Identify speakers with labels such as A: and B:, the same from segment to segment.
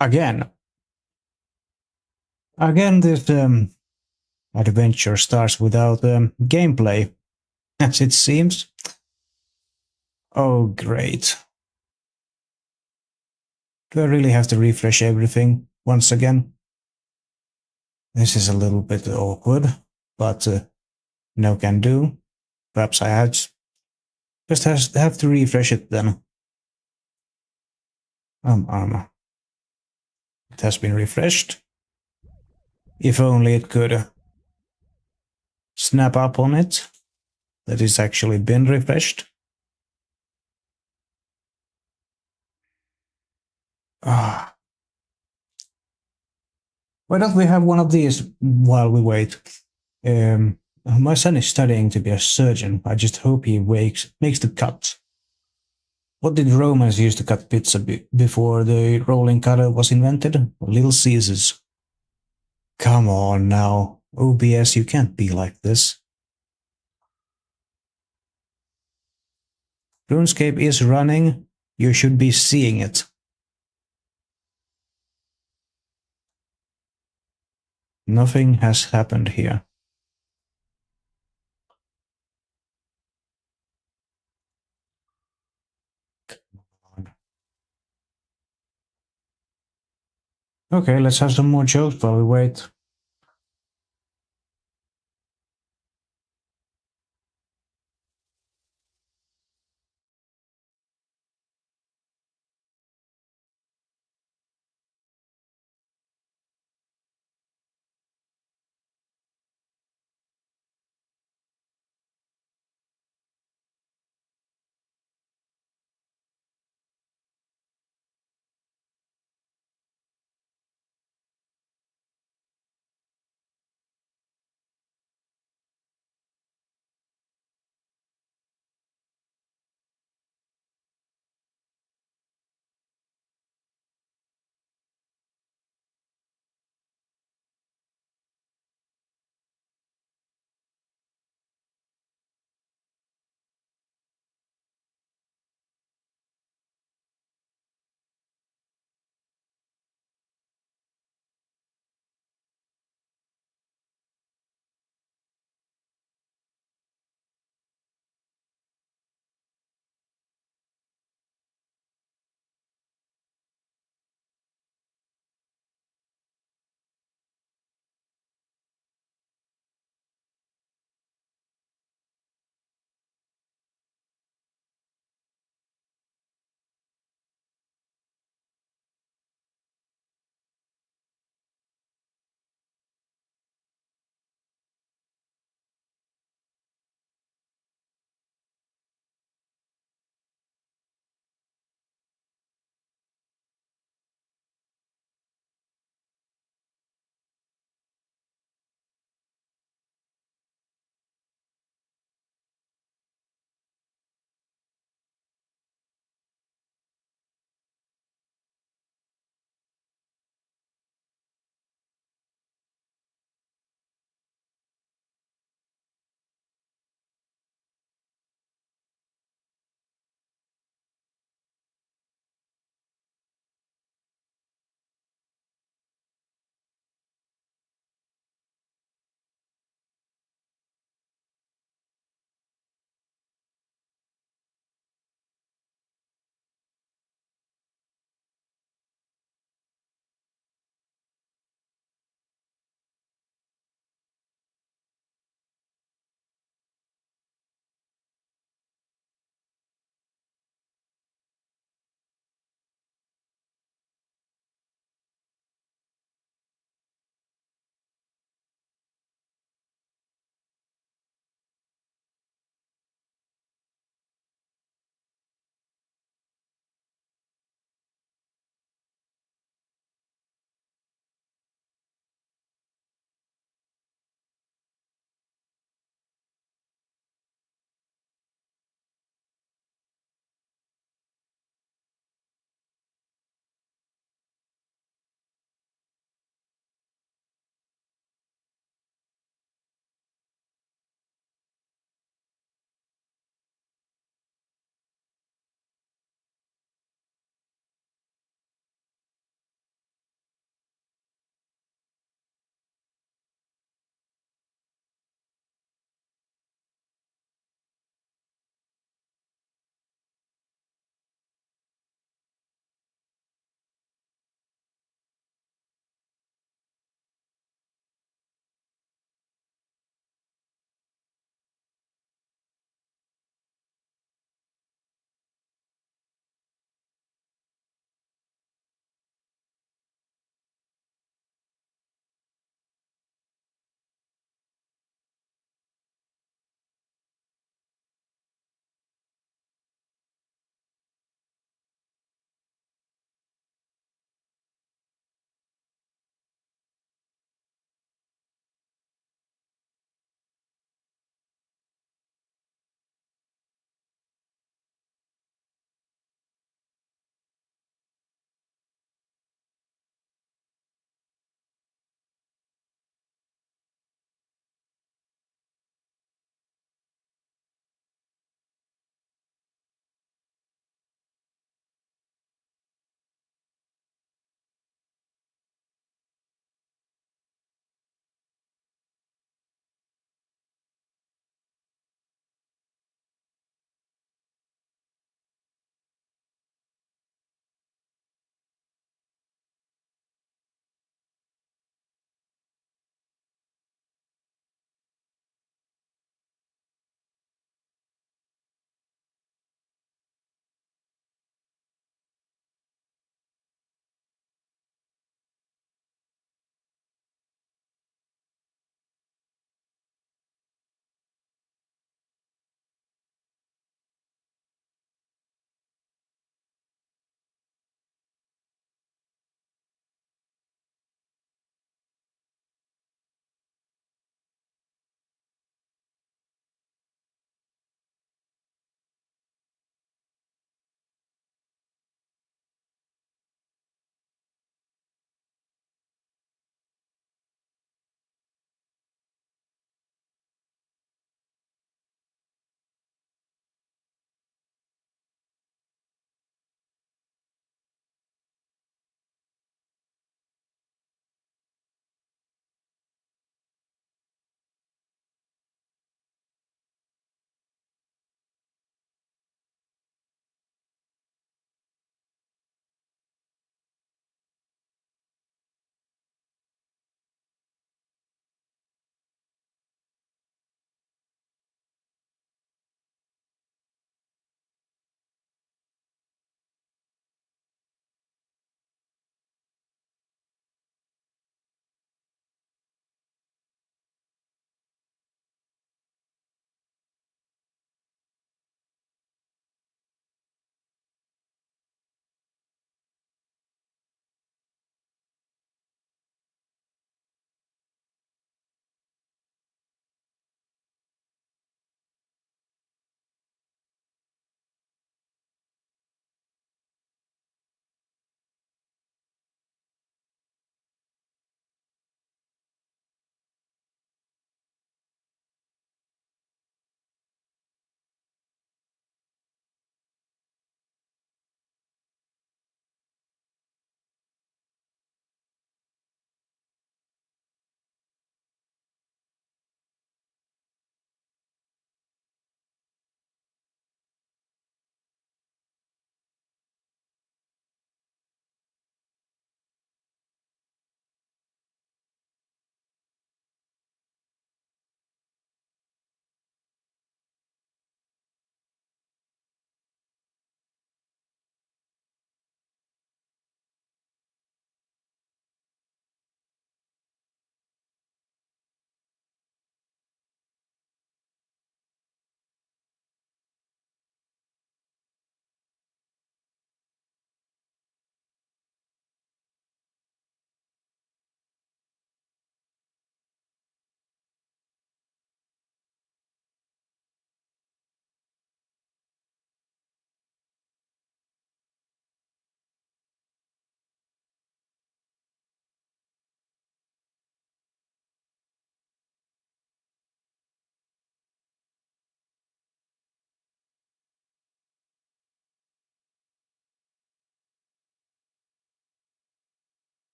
A: Again. Again, this adventure starts without gameplay, as it seems. Oh, great. Do I really have to refresh everything once again? This is a little bit awkward, but no can do. Perhaps I just have to refresh it then. It has been refreshed. If only it could snap up on it that it's actually been refreshed. Ah. Why don't we have one of these while we wait? My son is studying to be a surgeon. I just hope he makes the cut. What did Romans use to cut pizza before the rolling cutter was invented? Little Caesars. Come on now. OBS, you can't be like this. RuneScape is running. You should be seeing it. Nothing has happened here. Okay, let's have some more jokes while we wait.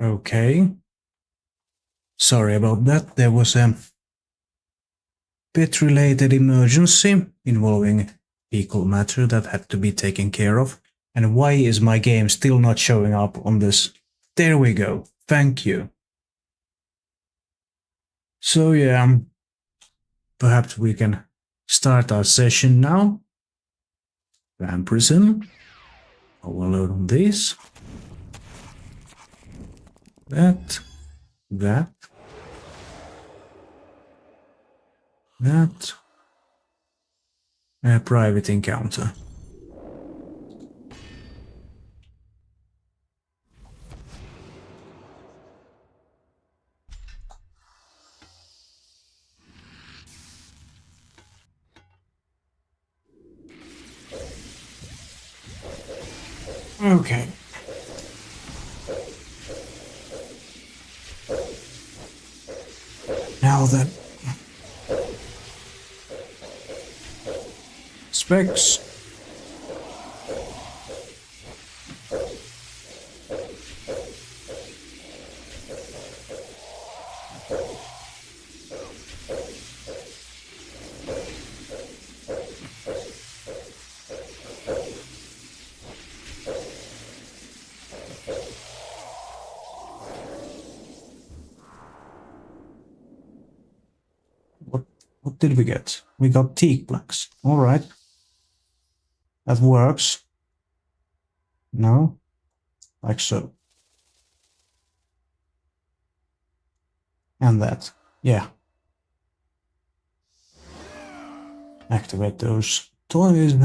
A: Okay. Sorry about that. There was a pet-related emergency involving fecal matter that had to be taken care of. And why is my game still not showing up on this? There we go. Thank you. So yeah, perhaps we can start our session now. Van Prison. Overload on this. That. A private encounter. Okay. Now then. Specs. What did we get? We got teak planks. Alright. That works. No? Like so. And that. Yeah. Activate those toys.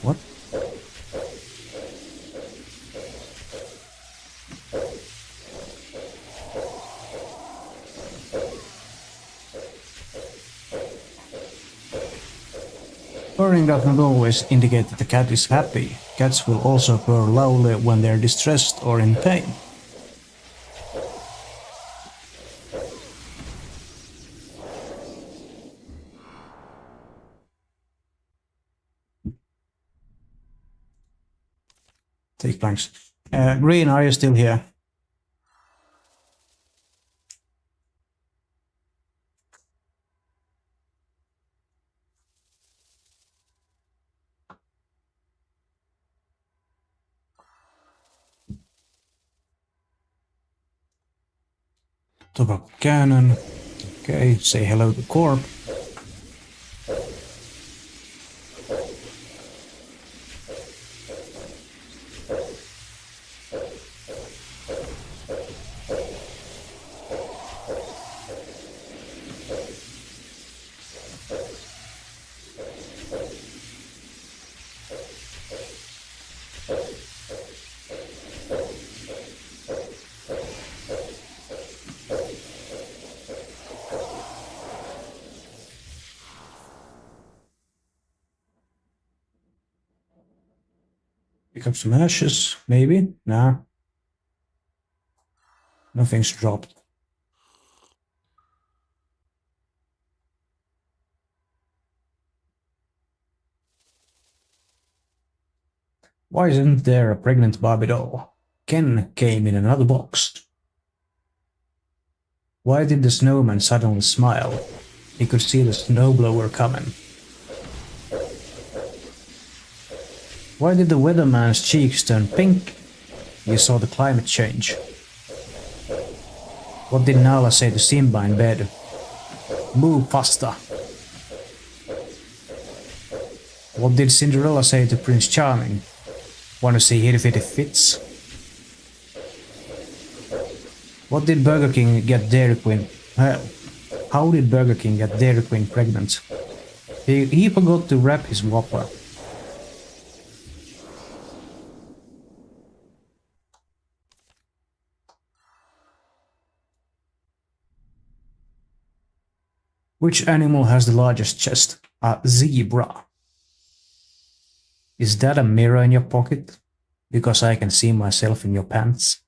A: What? Purring does not always indicate that the cat is happy. Cats will also purr loudly when they are distressed or in pain. Take planks. Green, are you still here? Tobacco cannon. Okay, say hello to Corp. Pick up some ashes, maybe? Nah. Nothing's dropped. Why isn't there a pregnant Barbie doll? Ken came in another box. Why did the snowman suddenly smile? He could see the snowblower coming. Why did the weatherman's cheeks turn pink? He saw the climate change. What did Nala say to Simba in bed? Move faster. What did Cinderella say to Prince Charming? Want to see hitty fits? What did Burger King get Dairy Queen? How did Burger King get Dairy Queen pregnant? He forgot to wrap his Whopper. Which animal has the largest chest? A zebra. Is that a mirror in your pocket? because I can see myself in your pants.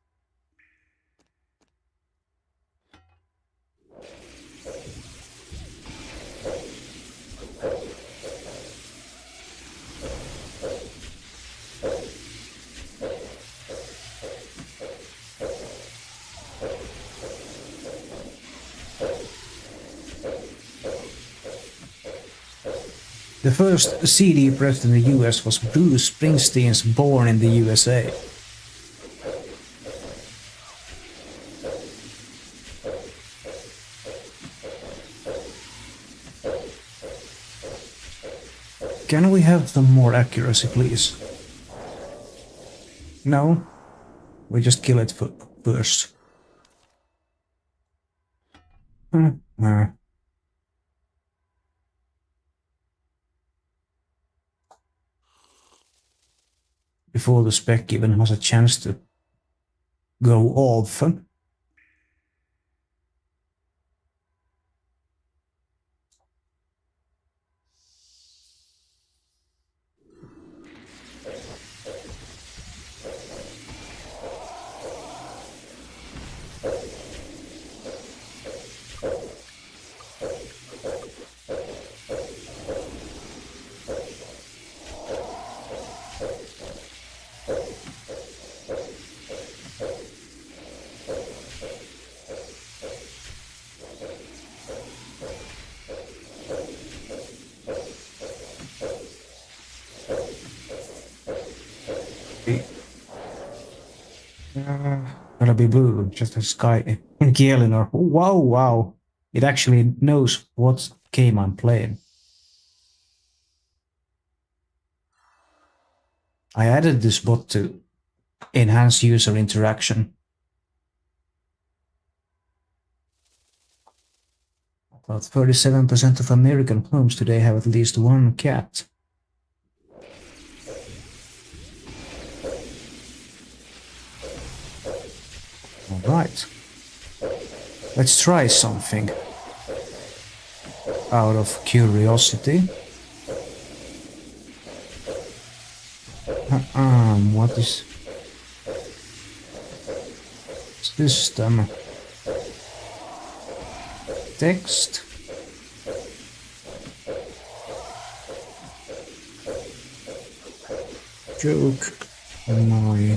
A: The first CD pressed in the US was Bruce Springsteen's Born in the USA. Can we have some more accuracy, please? No? We just kill it first. Before the spec even has a chance to go off. Gonna be blue, just a sky in Kielinor. Wow, wow. It actually knows what game I'm playing. I added this bot to enhance user interaction. About 37% of American homes today have at least one cat. Alright. Let's try something. Out of curiosity. What is... System. Text. Joke. My...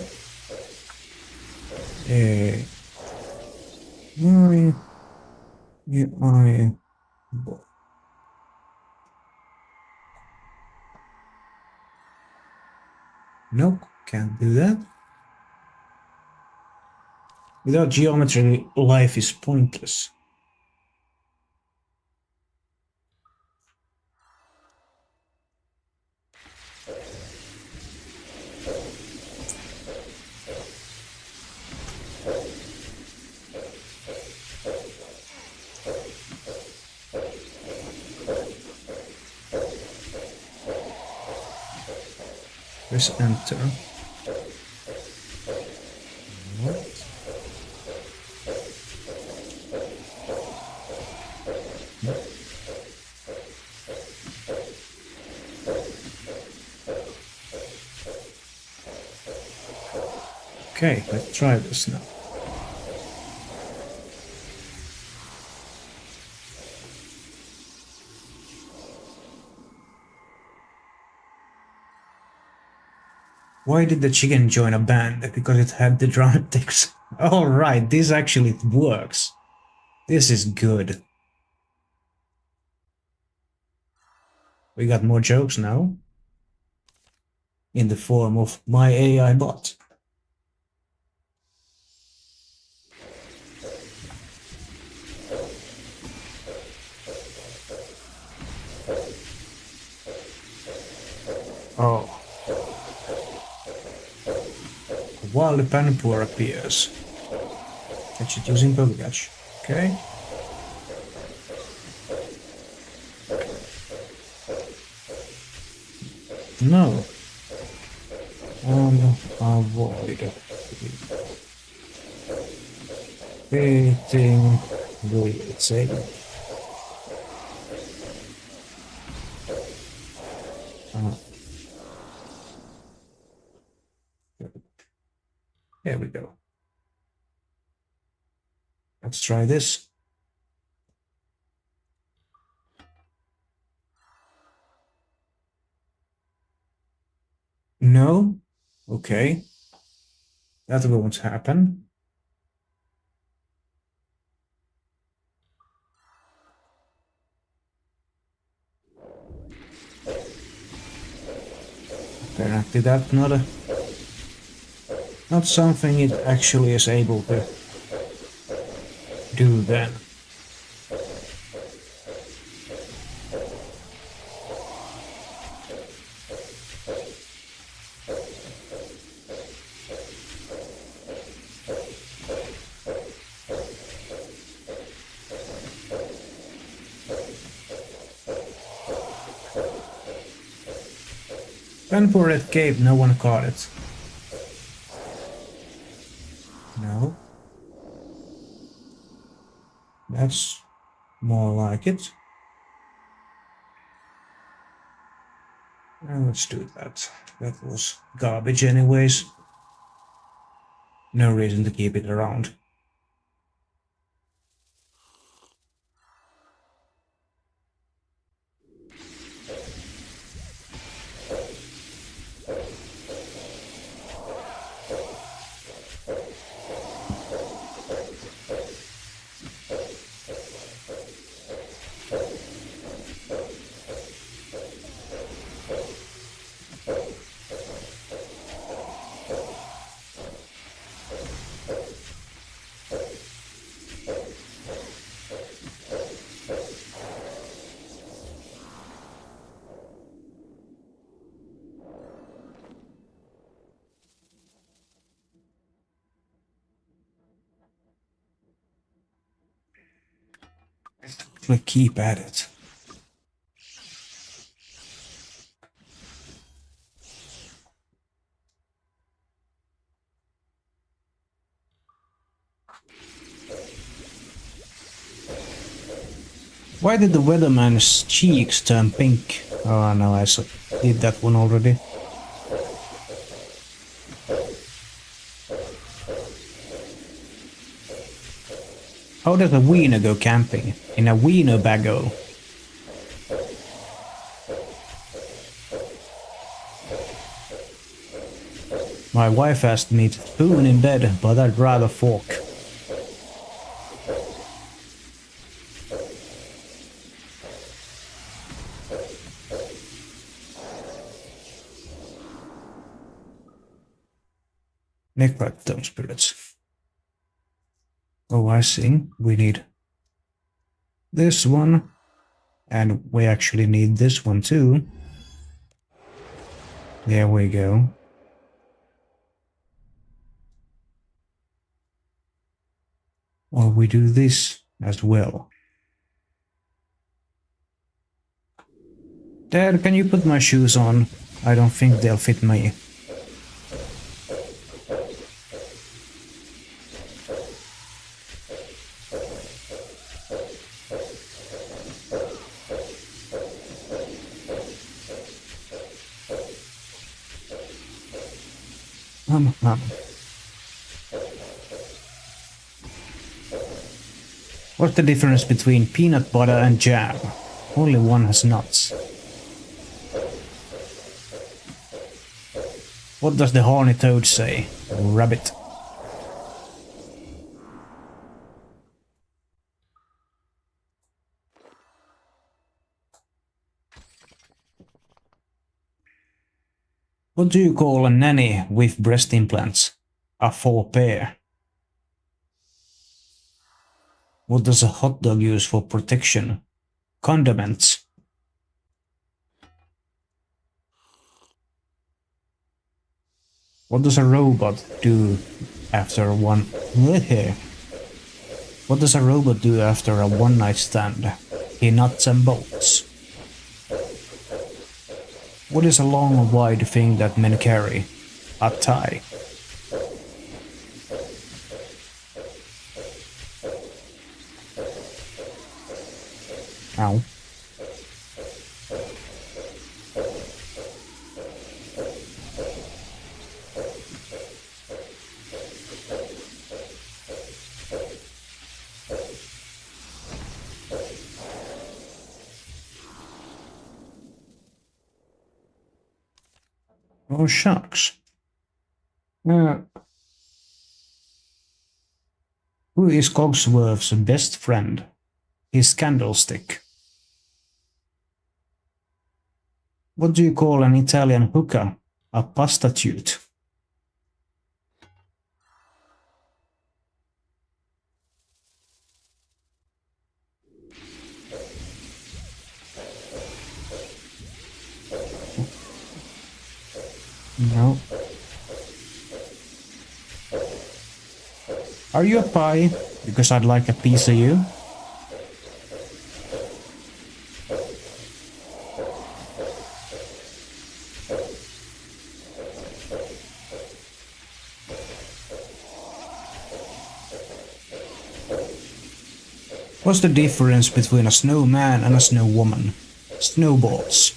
A: Nope, can't do that. Without geometry, life is pointless. Press enter. What? Okay, let's try this now. Why did the chicken join a band? Because it had the dramatics. Alright, this actually works. This is good. We got more jokes now. In the form of my AI bot. Oh. While the panpour appears. Catch it using Pokecatch. Okay. No. Avoid. Waiting. Waiting. Let's try this. No? Okay. That won't happen. Apparently that's not something it actually is able to do then. Pen for Red Cape, no one caught it. No. That's more like it. And let's do that. That was garbage anyways. No reason to keep it around. Let's keep at it. Why did the weatherman's cheeks turn pink? Oh no, I did that one already. How does a wiener go camping? In a wiener baggo? My wife asked me to spoon in bed, but I'd rather fork. Necrotome spirits. Oh, I see. We need this one. And we actually need this one too. There we go. Or we do this as well. Dad, can you put my shoes on? I don't think they'll fit me. What's the difference between peanut butter and jam? Only one has nuts. What does the horny toad say? Rabbit. What do you call a nanny with breast implants? A faux pair. What does a hot dog use for protection? Condiments. What does a robot do after one... What does a robot do after a one-night stand? He nuts and bolts. What is a long, wide thing that men carry? A tie. Ow. Oh, shucks. Who is Cogsworth's best friend? His candlestick. What do you call an Italian hookah? A prostitute. No. Are you a pie? Because I'd like a piece of you. What's the difference between a snowman and a snowwoman? Snowballs.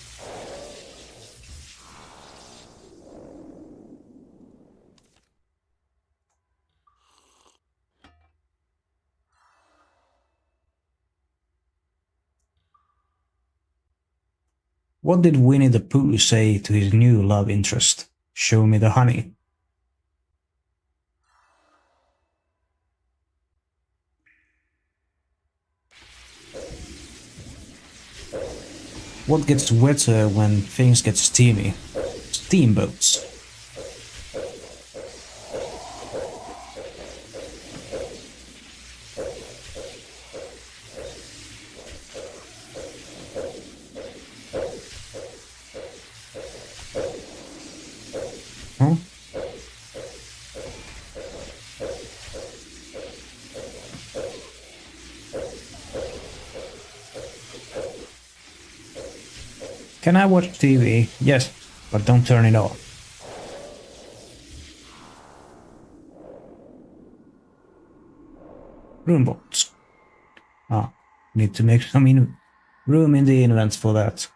A: What did Winnie the Pooh say to his new love interest? Show me the honey. What gets wetter when things get steamy? Steamboats. Huh? Can I watch TV? Yes, but don't turn it off. Room bots. Ah, need to make some room in the invent for that.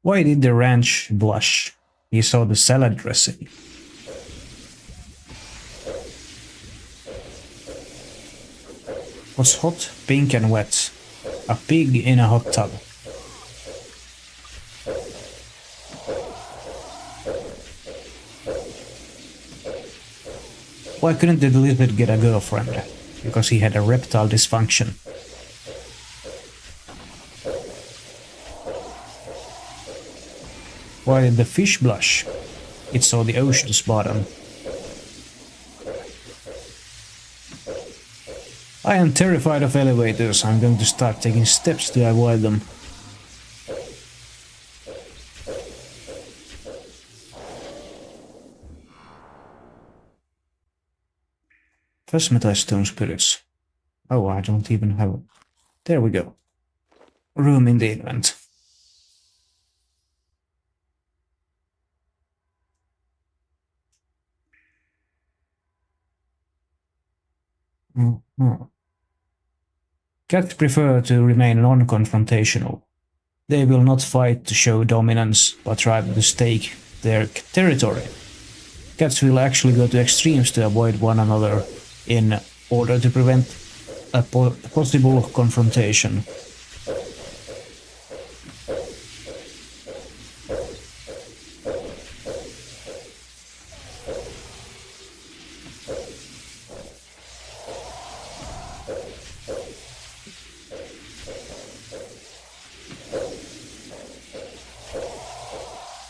A: Why did the ranch blush? He saw the salad dressing. Was hot, pink and wet. A pig in a hot tub. Why couldn't the lizard get a girlfriend? Because he had a reptile dysfunction. Why did the fish blush? It saw the ocean's bottom. I am terrified of elevators. I'm going to start taking steps to avoid them. Phasmatized stone spirits. Oh, I don't even have it. There we go. Room in the invent. Cats prefer to remain non-confrontational. They will not fight to show dominance, but rather to stake their territory. Cats will actually go to extremes to avoid one another in order to prevent a possible confrontation.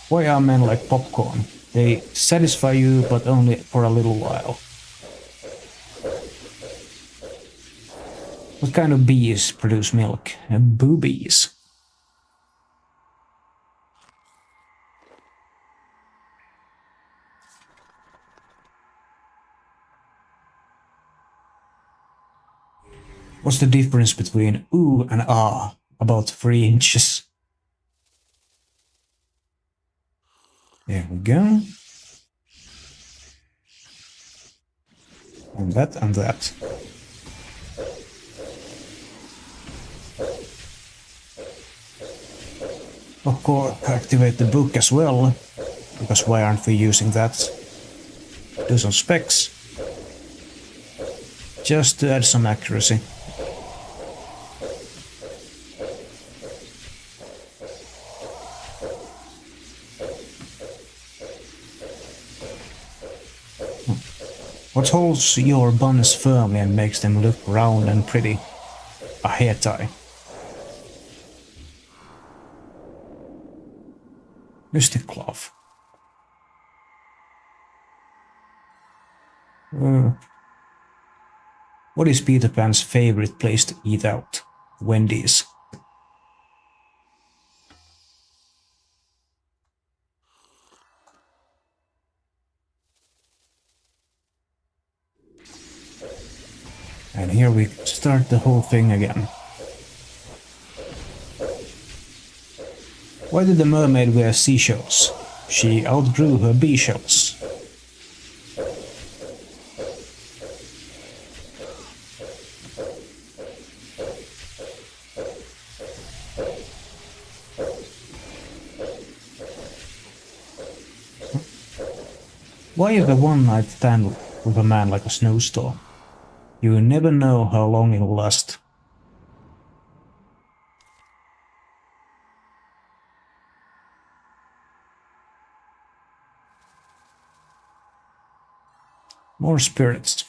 A: Why are men like popcorn? They satisfy you, but only for a little while. What kind of bees produce milk? Boobies. What's the difference between ooh and ah? About 3 inches. There we go. And that and that. Of course, activate the book as well, because why aren't we using that? do some specs. Just to add some accuracy. What holds your buns firmly and makes them look round and pretty? A hair tie. Mystic cloth. What is Peter Pan's favorite place to eat out? Wendy's. And here we start the whole thing again. Why did the mermaid wear seashells? She outgrew her bee shells. Why is a one-night stand with a man like a snowstorm? You never know how long it'll last. More spirits.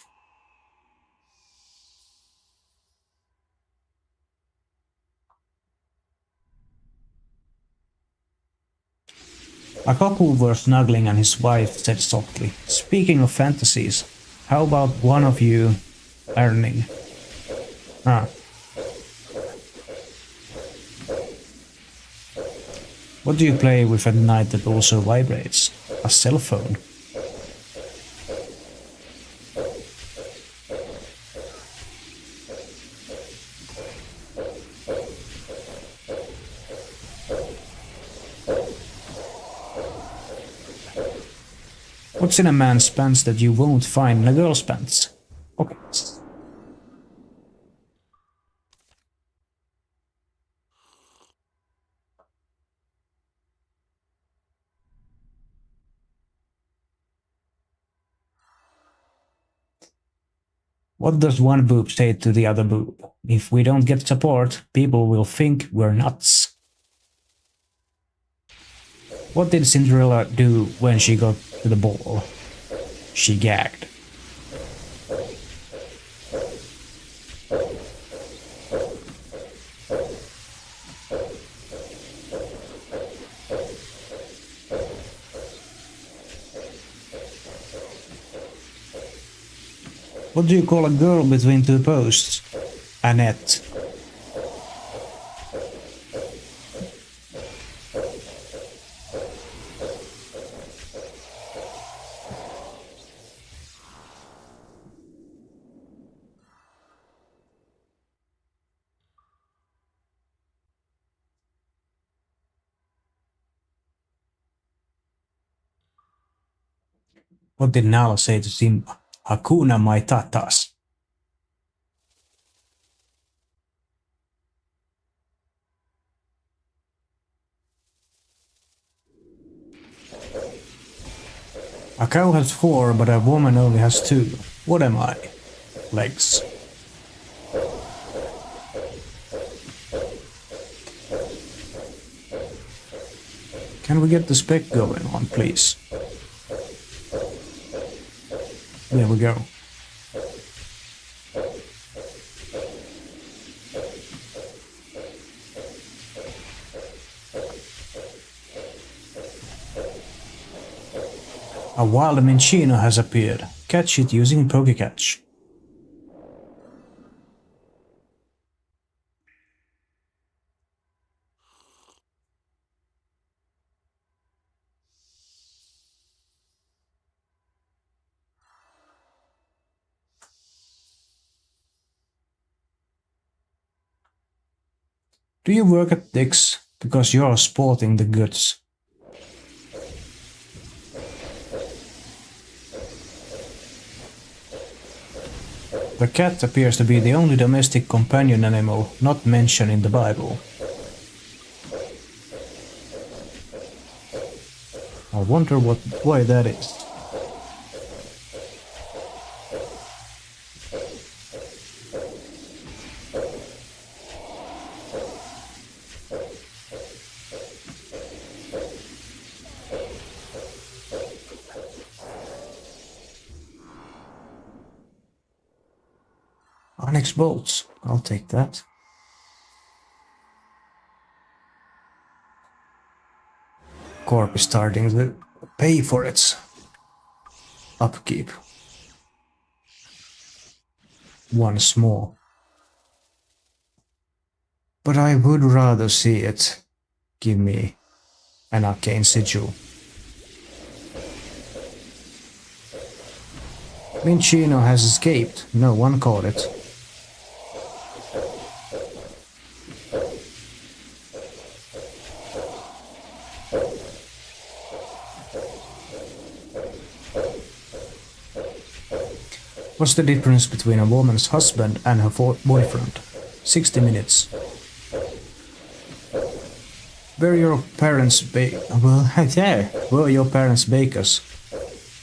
A: A couple were snuggling and his wife said softly, "Speaking of fantasies, how about one of you earning?" What do you play with at night that also vibrates? A cell phone. What's in a man's pants that you won't find in a girl's pants? Pockets. What does one boob say to the other boob? If we don't get support, people will think we're nuts. What did Cinderella do when she got to the ball? She gagged. What do you call a girl between two posts? A net. What did Nala say to Simba? Hakuna Maitatas. A cow has 4, but a woman only has 2. What am I? Legs. Can we get the spec going on, please? There we go. A wild Minchino has appeared. Catch it using Pokecatch. Do you work at Dick's because you're sporting the goods? The cat appears to be the only domestic companion animal not mentioned in the Bible. I wonder why that is. onyx bolts. I'll take that. Corp is starting to pay for its upkeep. Once more. But I would rather see it give me an arcane sigil. Minchino has escaped. No one caught it. What's the difference between a woman's husband and her boyfriend? 60 minutes. Were your parents were your parents bakers?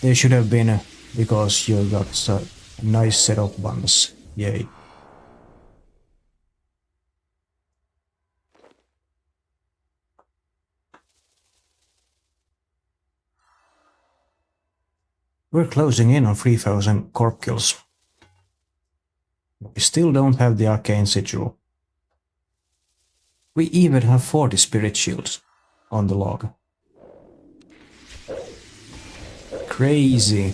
A: They should have been because you got a nice set of buns. Yay. We're closing in on 3000 corp kills. We still don't have the arcane sigil. We even have 40 spirit shields on the log. Crazy.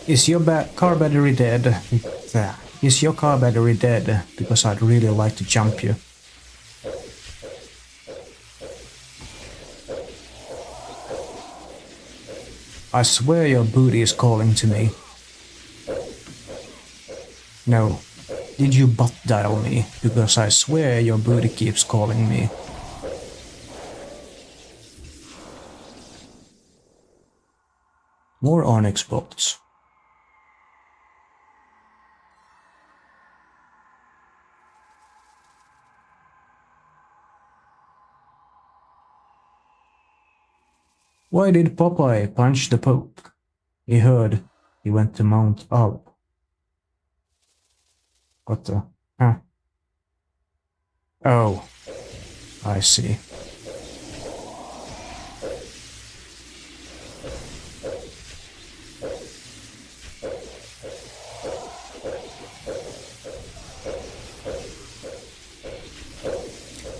A: Is your car battery dead? Is your car battery dead? Because I'd really like to jump you. I swear your booty is calling to me. No. Did you butt dial me? Because I swear your booty keeps calling me. More onyx bolts. Why did Popeye punch the Pope? He heard he went to Mount Up. What the? Huh? Oh, I see.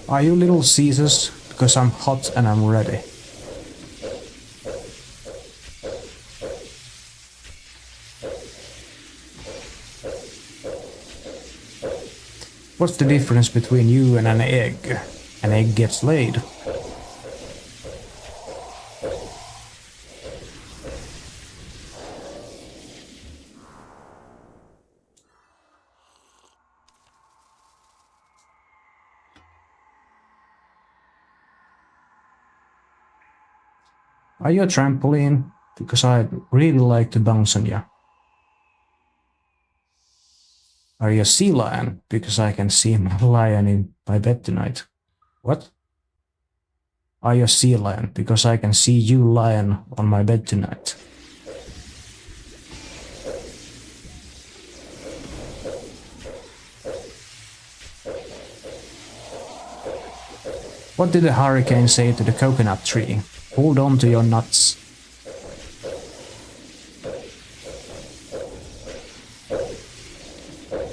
A: Are you Little Caesars? Because I'm hot and I'm ready. What's the difference between you and an egg? An egg gets laid. Are you a trampoline? Because I'd really like to bounce on you. Are you a sea lion? Because I can see my lion in my bed tonight. What? Are you a sea lion? Because I can see you lion on my bed tonight. What did the hurricane say to the coconut tree? Hold on to your nuts.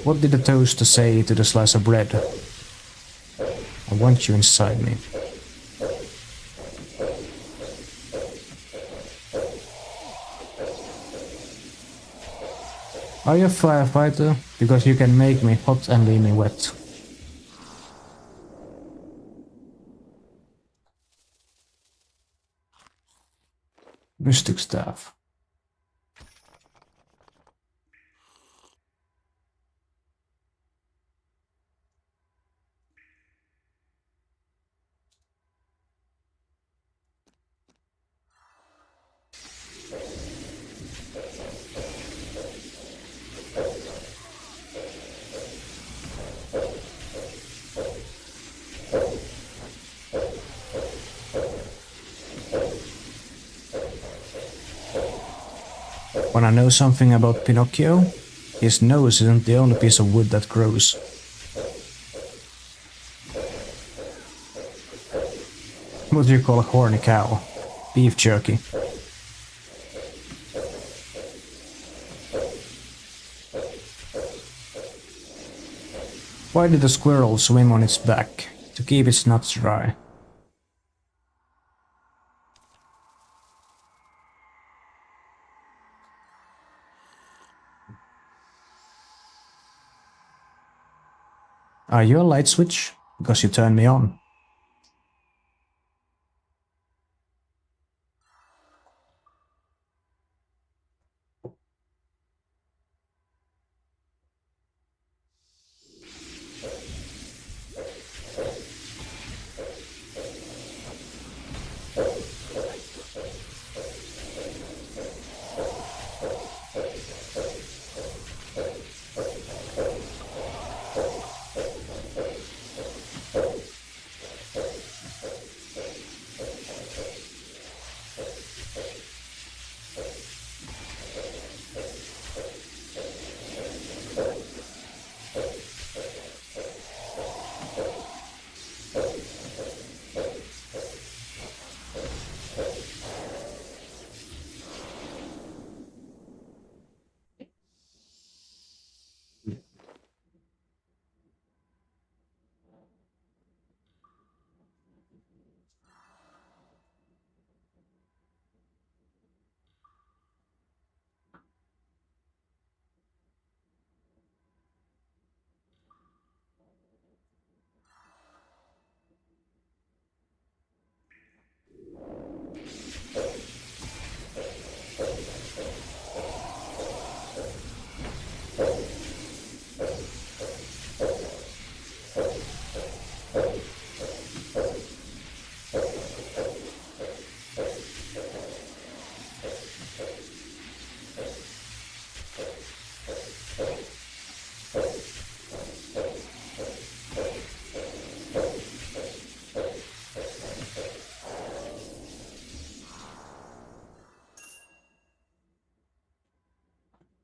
A: What did the toaster say to the slice of bread? I want you inside me. Are you a firefighter? Because you can make me hot and leave me wet. Mystic staff. Wanna know something about Pinocchio? His nose isn't the only piece of wood that grows. What do you call a horny cow? Beef jerky. Why did the squirrel swim on its back? To keep its nuts dry. Are you a light switch? Because you turned me on.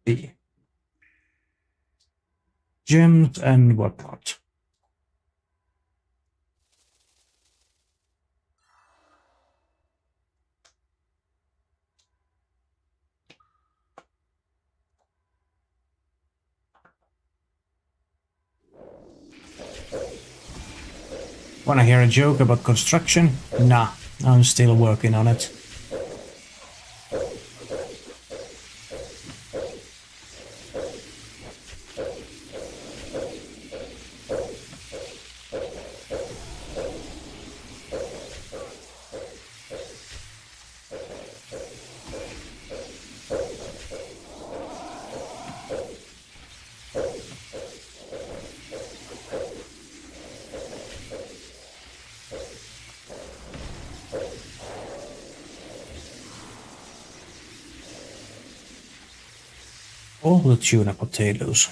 A: B. Gems and whatnot. Wanna hear a joke about construction? Nah, I'm still working on it. All the tuna potatoes.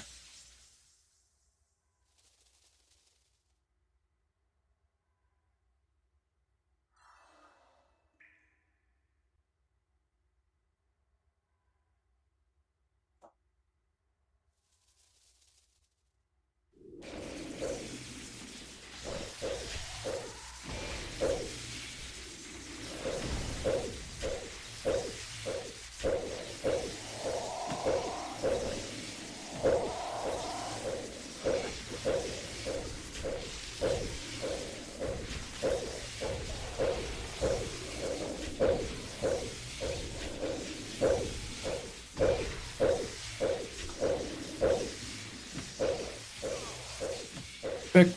A: Back.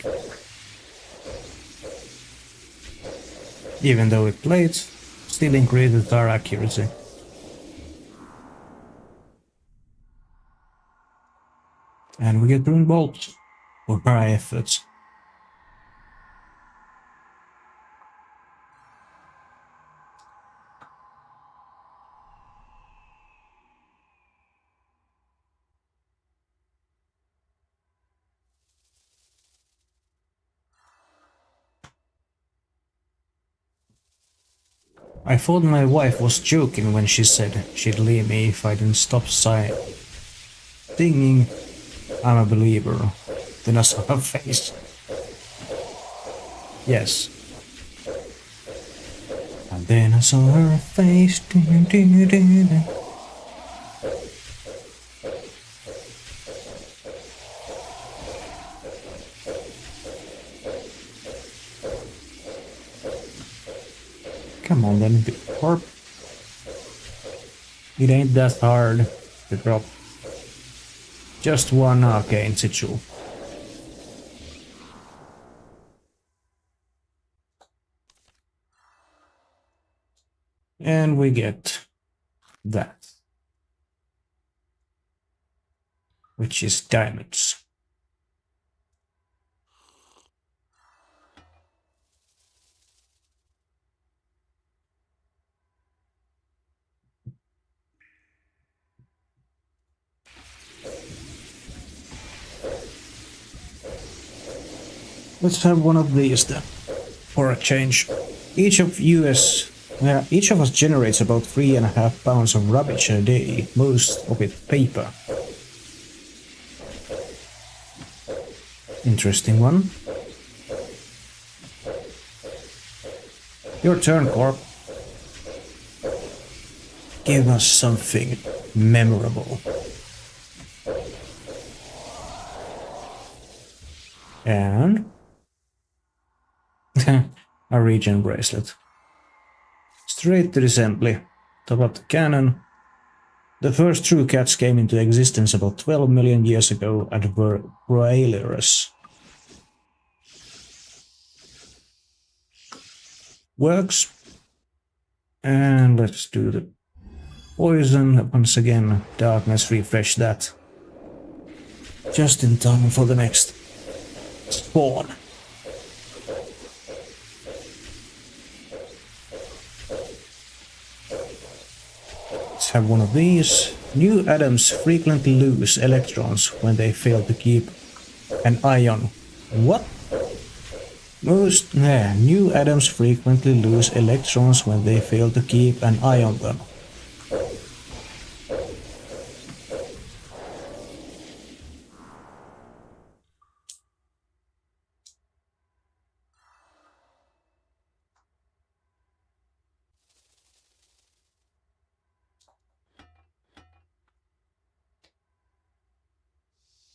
A: Even though it plays, still increases our accuracy. And we get rune bolts for our efforts. I thought my wife was joking when she said she'd leave me if I didn't stop singing I'm a believer. Then I saw her face. Yes. Then I saw her face. Come on then, Corp. It ain't that hard to drop just one arcane sigil. And we get that, which is diamonds. Let's have one of these then, for a change. Each of us generates about 3.5 pounds of rubbish a day, most of it paper. Interesting one. Your turn, Corp. Give us something memorable. And a regen bracelet. Straight to the assembly. Top up the cannon. The first true cats came into existence about 12 million years ago and were broilers. Works. And let's do the poison once again. Darkness, refresh that. Just in time for the next spawn. Let's have one of these. New atoms frequently lose electrons when they fail to keep an ion. What? New atoms frequently lose electrons when they fail to keep an eye on them.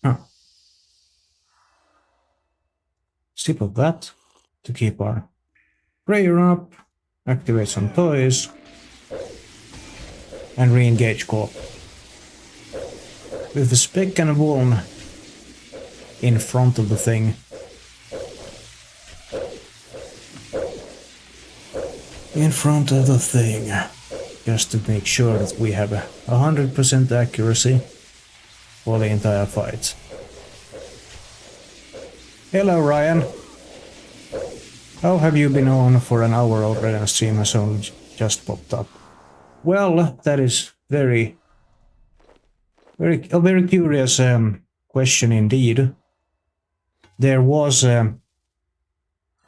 A: Huh. Sip of that to keep our prayer up, activate some toys, and re-engage Corp. With the speck and worm in front of the thing. In front of the thing. Just to make sure that we have 100% accuracy for the entire fight. Hello, Ryan. How have you been on for an hour already and stream has only just popped up? Well, that is very curious question indeed. There was a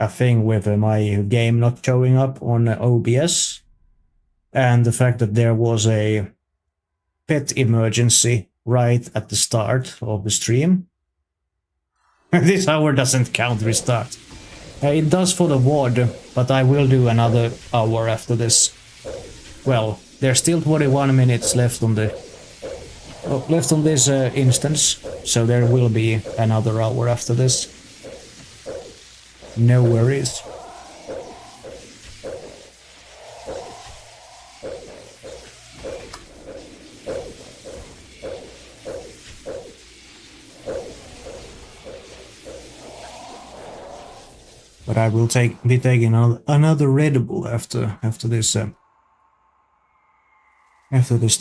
A: thing with my game not showing up on OBS, and the fact that there was a pet emergency right at the start of the stream. This hour doesn't count restart. It does for the ward, but I will do another hour after this. Well, there's still 21 minutes left on the this instance, so there will be another hour after this. No worries. But I will be taking another Red Bull after this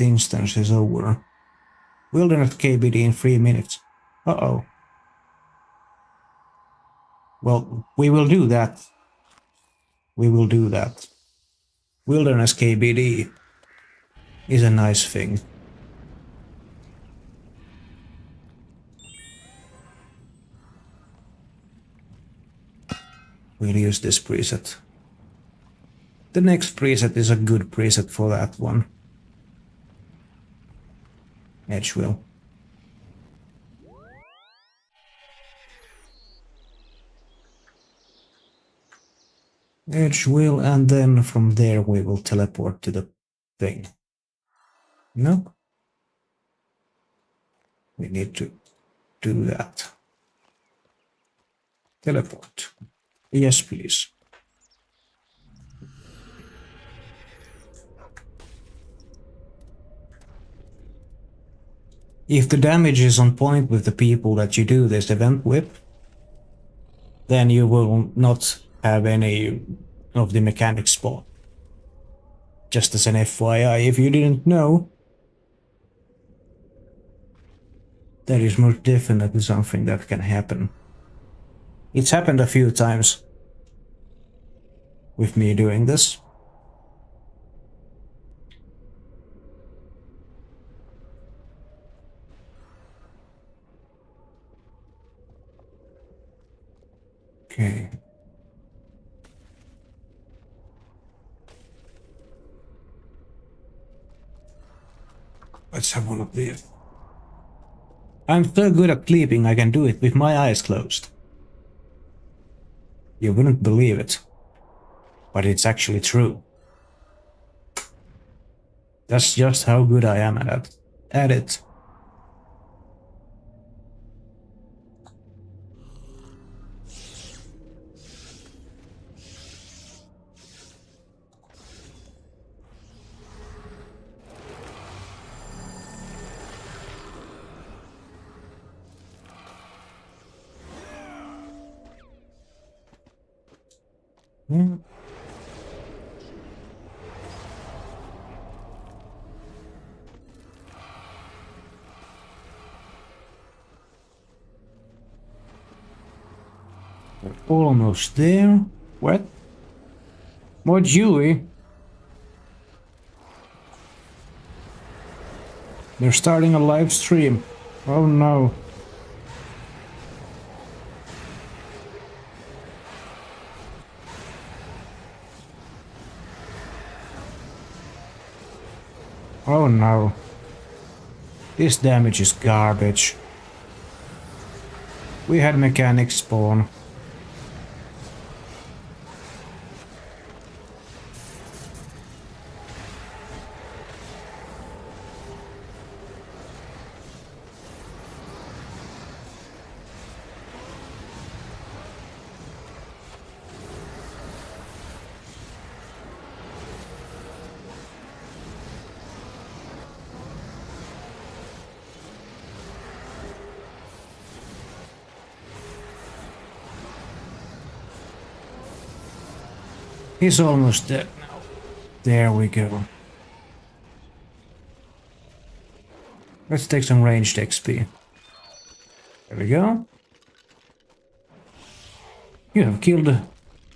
A: instance is over. Wilderness KBD in 3 minutes. Uh-oh. Well, we will do that. We will do that. Wilderness KBD is a nice thing. We'll use this preset. The next preset is a good preset for that one. Edge will. Edge will, and then from there we will teleport to the thing. No? We need to do that. Teleport. Yes, please. If the damage is on point with the people that you do this event with, then you will not have any of the mechanics spawn. Just as an FYI, if you didn't know, that is most definitely something that can happen. It's happened a few times with me doing this. Okay. Let's have one of these. I'm so good at sleeping I can do it with my eyes closed. You wouldn't believe it, but it's actually true. That's just how good I am at it. Yeah. We're almost there. What? More Julie? They're starting a live stream. Oh no. Oh no. This damage is garbage. We had mechanics spawn. He's almost dead now. There we go. Let's take some ranged XP. There we go. You have killed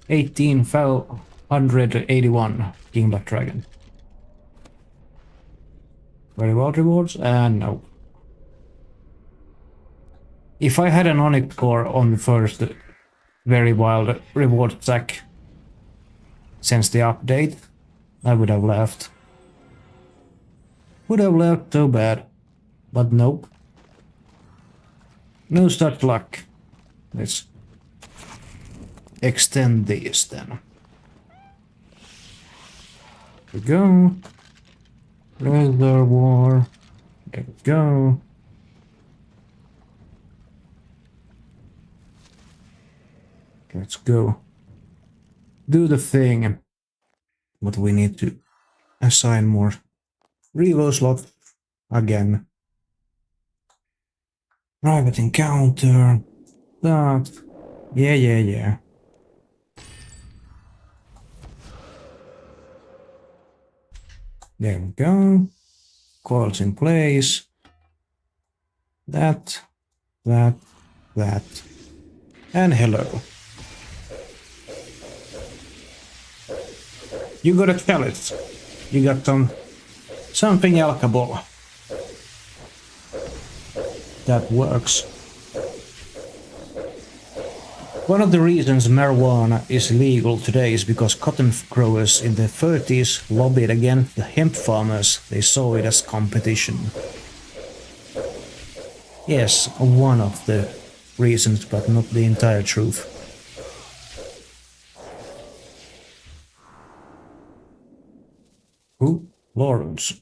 A: 1881 King Black Dragon. Very well rewards, and no. If I had an Onyx core on the first very wild reward stack since the update, I would have left. Would have left so bad, but nope. No such luck. Let's extend these then. There we go. Reservoir. There we go. Let's go. Do the thing. But we need to assign more revo slots again. Private encounter. That. Yeah. There we go. Coils in place. That. And hello. You got a pellet. You got something alkable. That works. One of the reasons marijuana is legal today is because cotton growers in the 30s lobbied against the hemp farmers. They saw it as competition. Yes, one of the reasons, but not the entire truth. Ooh, Lawrence.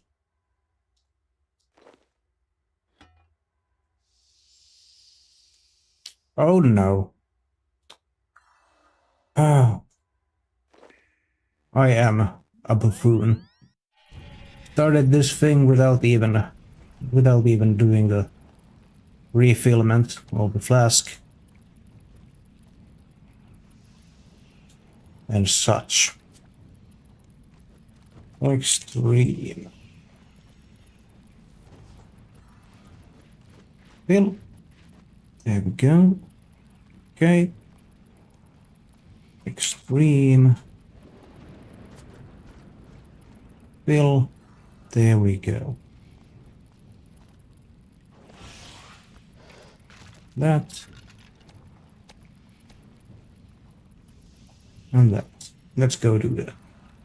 A: Oh no. Oh. I am a buffoon. Started this thing without even doing the refillment of the flask. And such. Extreme. Fill. There we go. Okay. Extreme. Fill. There we go. That. And that. Let's go do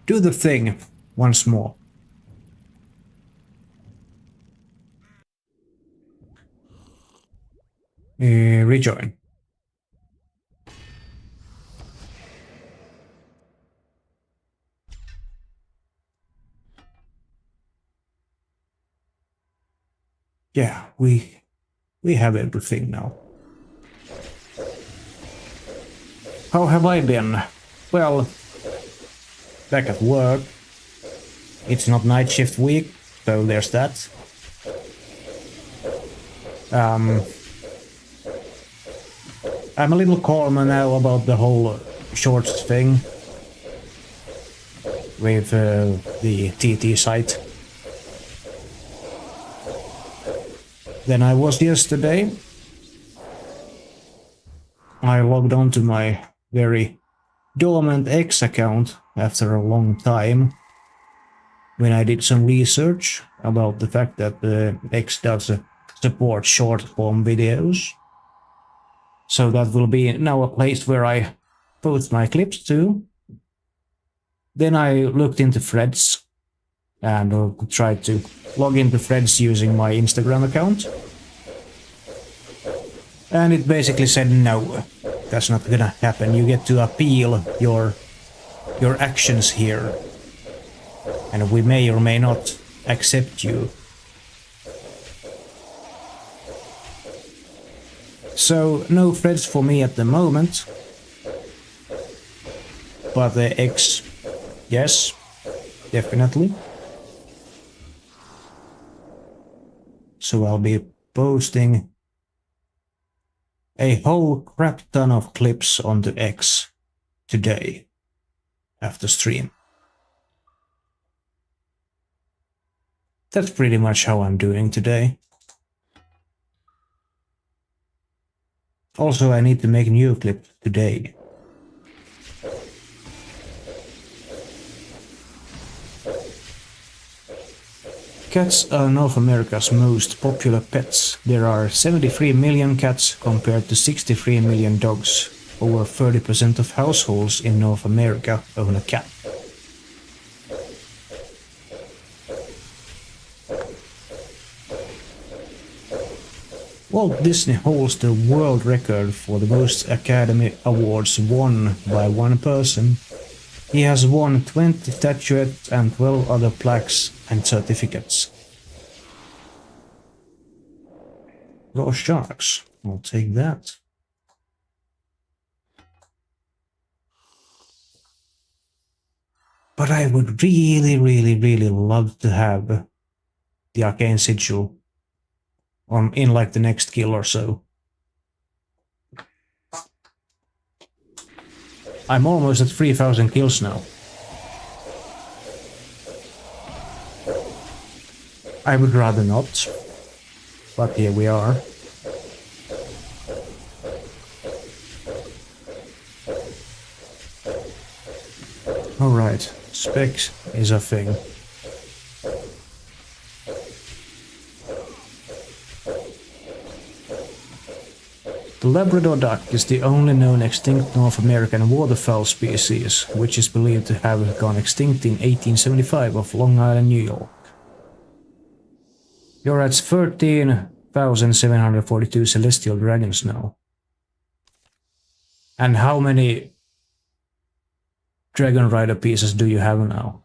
A: the thing once more. Rejoin. Yeah, we have everything now. How have I been? Well, back at work. It's not night shift week, so there's that. I'm a little calmer now about the whole shorts thing with the TT site than I was yesterday. I logged on to my very dormant X account after a long time when I did some research about the fact that the X does support short form videos. So that will be now a place where I post my clips to. Then I looked into Threads and tried to log into Threads using my Instagram account. And it basically said no, that's not gonna happen. You get to appeal your actions here. And we may or may not accept you. So no Threads for me at the moment. But the X, yes, definitely. So I'll be posting a whole crap ton of clips on the X today after stream. That's pretty much how I'm doing today. Also, I need to make new clips today. Cats are North America's most popular pets. There are 73 million cats compared to 63 million dogs. Over 30% of households in North America own a cat. Walt Disney holds the world record for the most Academy Awards won by one person. He has won 20 statuettes and 12 other plaques and certificates. Raw sharks, I'll take that. But I would really love to have the Arcane Sigil in like the next kill or so. I'm almost at 3,000 kills now. I would rather not, but here we are. Alright, specs is a thing. The Labrador duck is the only known extinct North American waterfowl species, which is believed to have gone extinct in 1875 off Long Island, New York. You're at 13,742 celestial dragons now. And how many Dragon Rider pieces do you have now?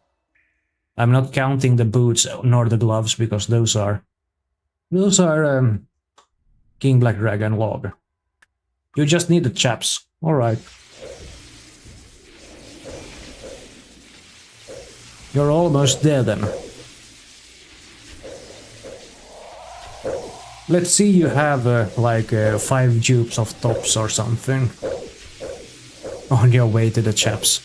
A: I'm not counting the boots nor the gloves because those are King Black Dragon log. You just need the chaps. All right. You're almost there then. Let's see you have like 5 dupes of tops or something on your way to the chaps.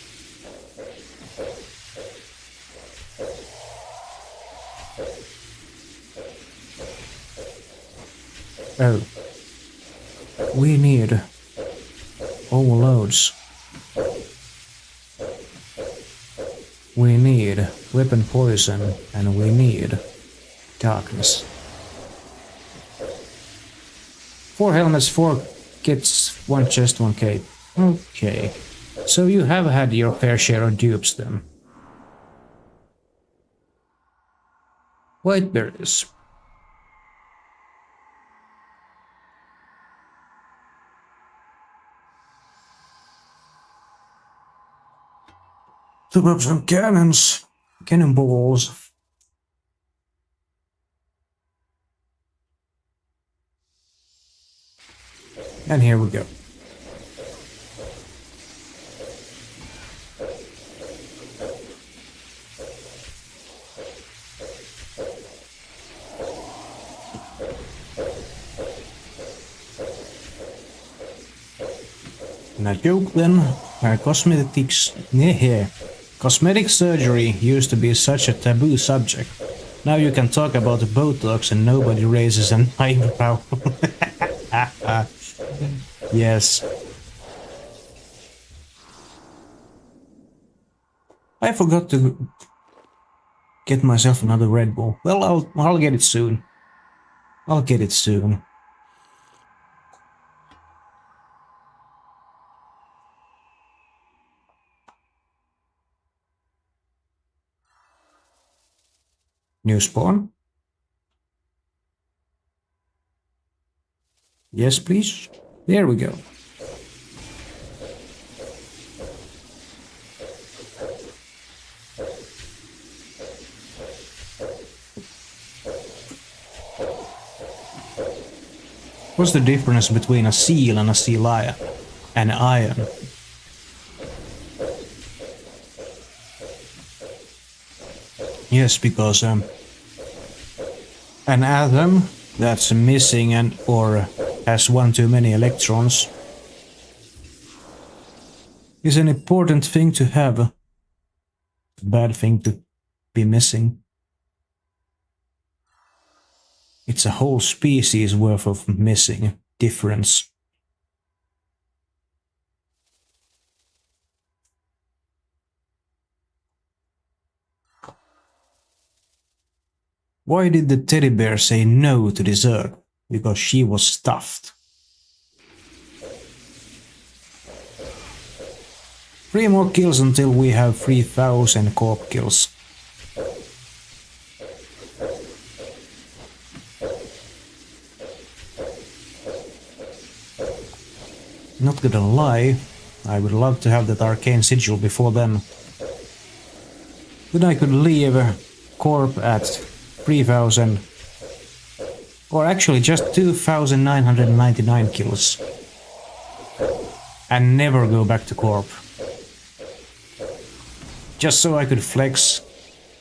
A: Oh. We need overloads. We need weapon poison and we need darkness. 4 helmets, 4 kits, 1 chest, 1 cape. Okay. So you have had your fair share of dupes then. White berries. To pop some cannons, cannonballs. And here we go. And I joke then, cosmetic surgery used to be such a taboo subject. Now you can talk about Botox and nobody raises an eyebrow. Yes. I forgot to get myself another Red Bull. Well, I'll get it soon. I'll get it soon. New spawn? Yes, please. There we go. What's the difference between a seal and a sea lion? An iron. Yes, because an atom that's missing and or has 1 too many electrons is an important thing to have, a bad thing to be missing. It's a whole species worth of missing difference. Why did the teddy bear say no to dessert? Because she was stuffed. 3 more kills until we have 3000 Corp kills. Not gonna lie, I would love to have that arcane sigil before then. Then I could leave Corp at 3000, or actually just 2999 kills, and never go back to Corp. Just so I could flex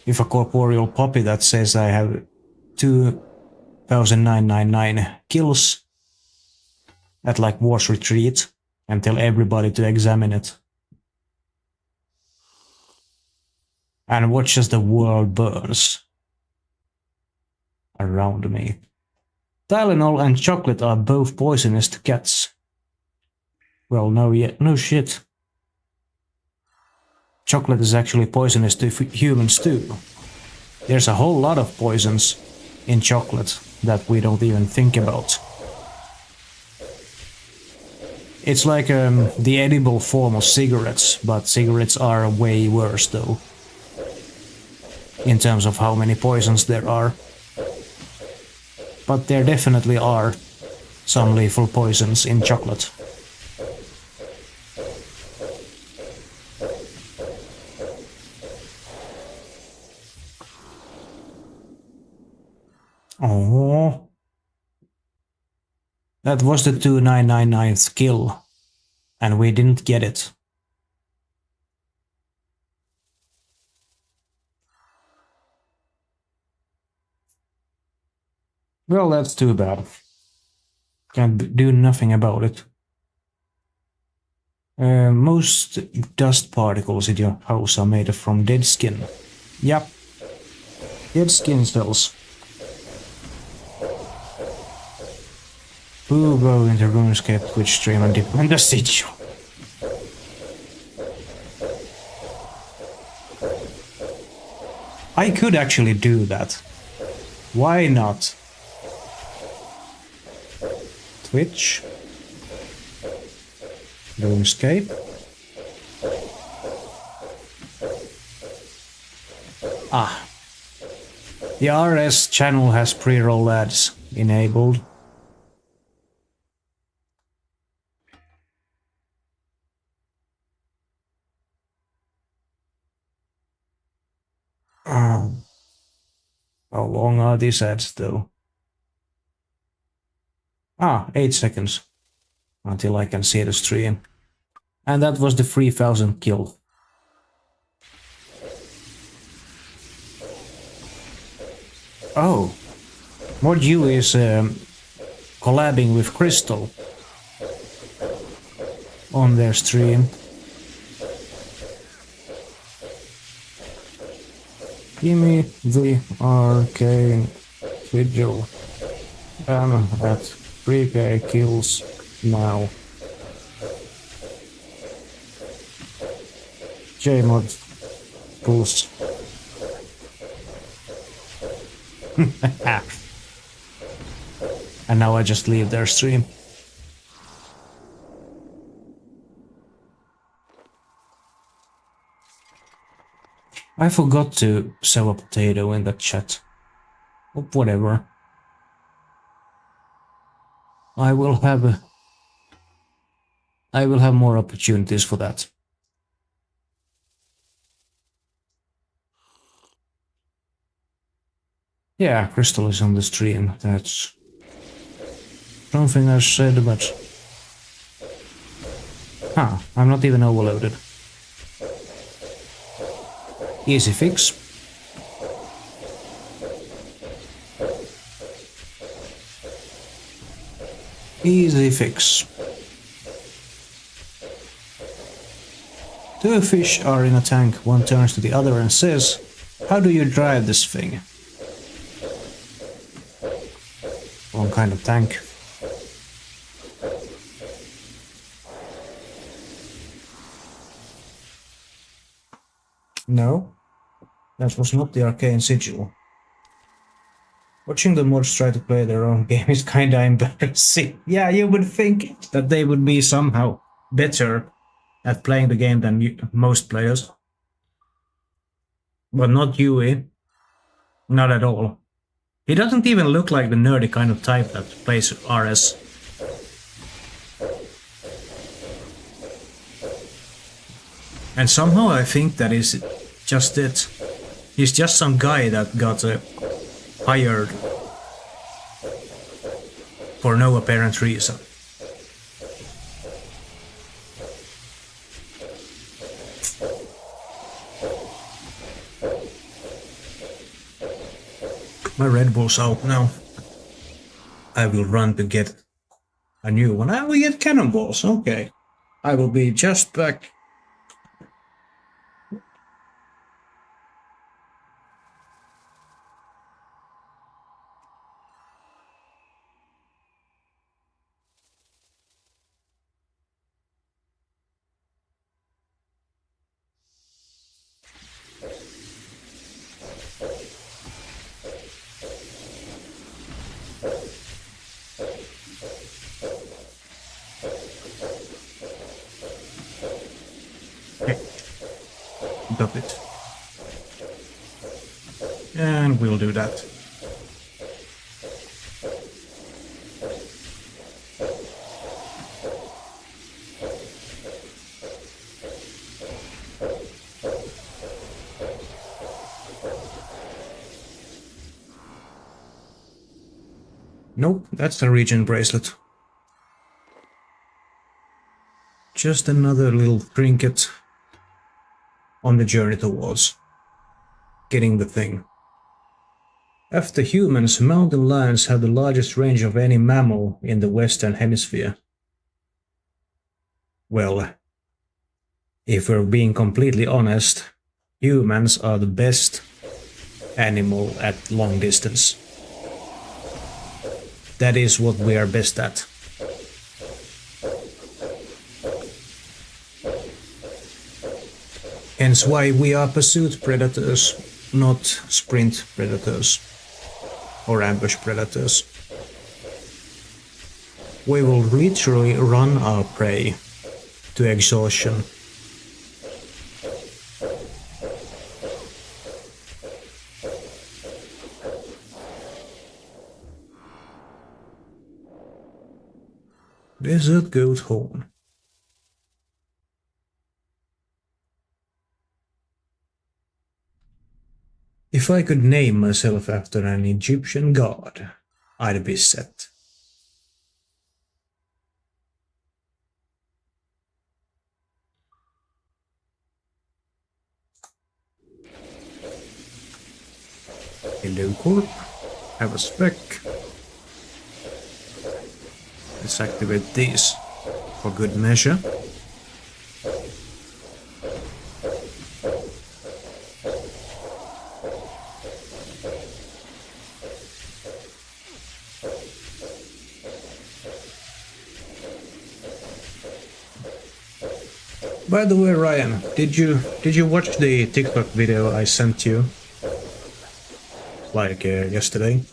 A: with a corporeal puppy that says I have 2999 kills at like War's Retreat and tell everybody to examine it. And watch as the world burns around me. Tylenol and chocolate are both poisonous to cats. Well, no shit. Chocolate is actually poisonous to humans too. There's a whole lot of poisons in chocolate that we don't even think about. It's like the edible form of cigarettes, but cigarettes are way worse though, in terms of how many poisons there are. But there definitely are some lethal poisons in chocolate. Oh, that was the 2999th kill, and we didn't get it. Well, that's too bad. Can't do nothing about it. Most dust particles in your house are made from dead skin. Yep. Dead skin cells. Who go into RuneScape Twitch stream and defend the siege? I could actually do that. Why not? Twitch. RuneScape. Ah. The RS channel has pre-roll ads enabled. How long are these ads though? 8 seconds until I can see the stream. And that was the 3000 kill. Oh, Mod U is collabing with Crystal on their stream. Give me the arcane vigil. I'm at 3k kills now. Jmod pulse. And now I just leave their stream. I forgot to sell a potato in the chat. Or whatever. I will have more opportunities for that. Yeah, Crystal is on the stream. That's something I said, but I'm not even overloaded. Easy fix. Easy fix. 2 fish are in a tank, one turns to the other and says, "How do you drive this thing?" Wrong kind of tank. No, that was not the arcane sigil. Watching the mods try to play their own game is kinda embarrassing. Yeah, you would think that they would be somehow better at playing the game than most players. But not Yui. Not at all. He doesn't even look like the nerdy kind of type that plays RS. And somehow I think that is just it. He's just some guy that got hired for no apparent reason. My Red Bull's out now. I will run to get a new one. I will get cannonballs, okay. I will be just back. Got it. And we'll do that. Nope, that's the regen bracelet. Just another little trinket on the journey towards getting the thing. After humans, mountain lions have the largest range of any mammal in the Western Hemisphere. Well, if we're being completely honest, humans are the best animal at long distance. That is what we are best at. Hence why we are pursuit predators, not sprint predators or ambush predators. We will literally run our prey to exhaustion. Desert goat horn. If I could name myself after an Egyptian god, I'd be Set. Hello Corp, have a spec. Let's activate these for good measure. By the way, Ryan, did you watch the TikTok video I sent you? Like yesterday?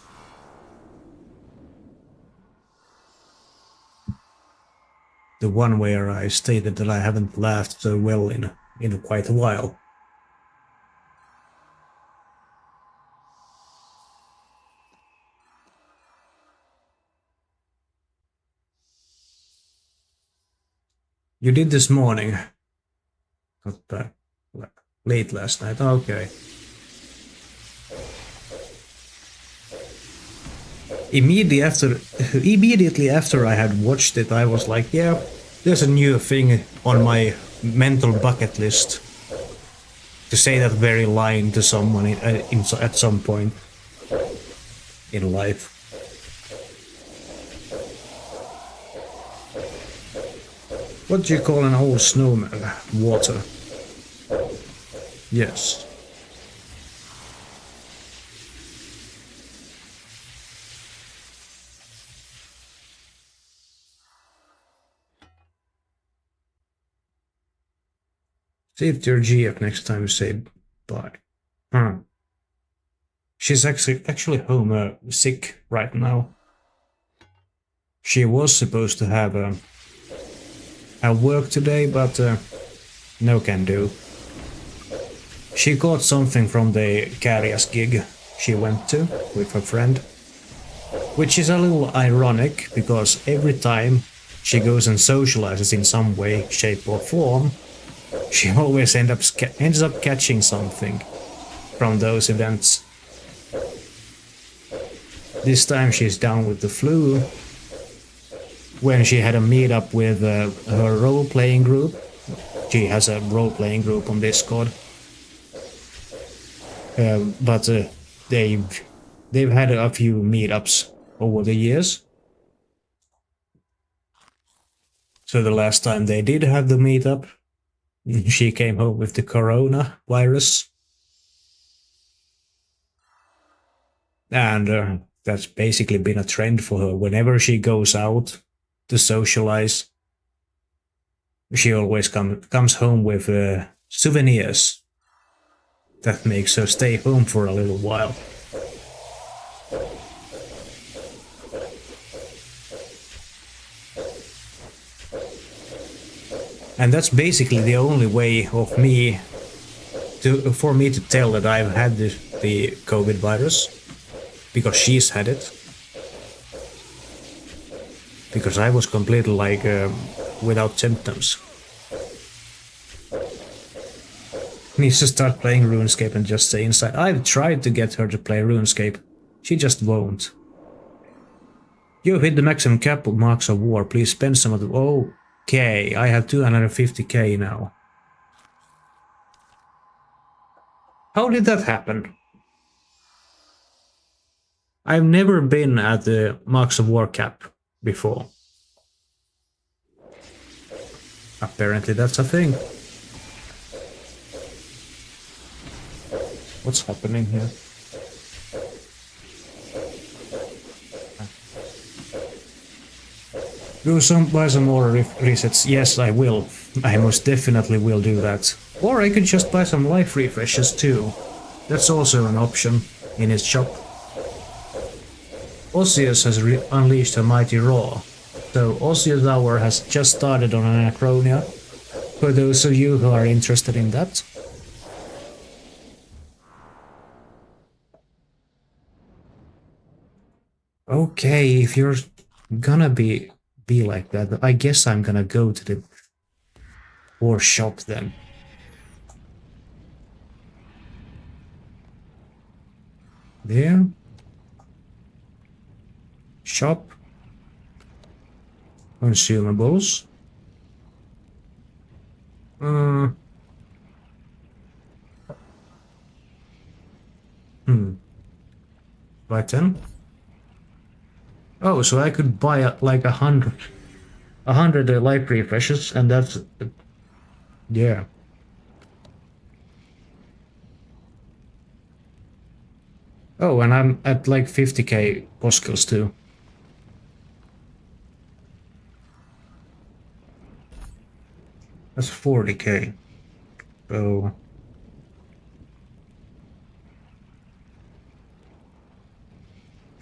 A: The one where I stated that I haven't laughed so well in quite a while. You did this morning. Not late last night. Okay. Immediately after I had watched it, I was like, yeah, there's a new thing on my mental bucket list. To say that very line to someone at some point in life. What do you call an old snowman? Water. Yes. Save your GF next time you say bye. She's actually home sick right now. She was supposed to have work today, but no can do. She got something from the Carias gig she went to with her friend, which is a little ironic because every time she goes and socializes in some way, shape or form, she always ends up catching something from those events. This time she's down with the flu. When she had a meetup with her role-playing group, she has a role-playing group on Discord. But they've had a few meetups over the years. So the last time they did have the meetup, she came home with the coronavirus. And that's basically been a trend for her. Whenever she goes out to socialize, she always comes home with souvenirs that makes her stay home for a little while. And that's basically the only way of me for me to tell that I've had the COVID virus, because she's had it. Because I was completely like without symptoms. Needs to start playing RuneScape and just stay inside. I've tried to get her to play RuneScape. She just won't. You hit the maximum cap of marks of war. Please spend some of the... Okay, I have 250k now. How did that happen? I've never been at the marks of war cap before. Apparently that's a thing. What's happening here? Buy some more resets. Yes, I will. I most definitely will do that. Or I could just buy some life refreshes too. That's also an option in his shop. Osseous has unleashed a mighty roar. So Osseous Hour has just started on Anachronia. For those of you who are interested in that. Okay, if you're gonna be like that, I guess I'm gonna go to the war shop then. There. Shop. Consumables. Buy 10. Oh, so I could buy like 100 life refreshes, and that's... yeah. Oh, and I'm at like 50k Poskils too. That's 40k. So...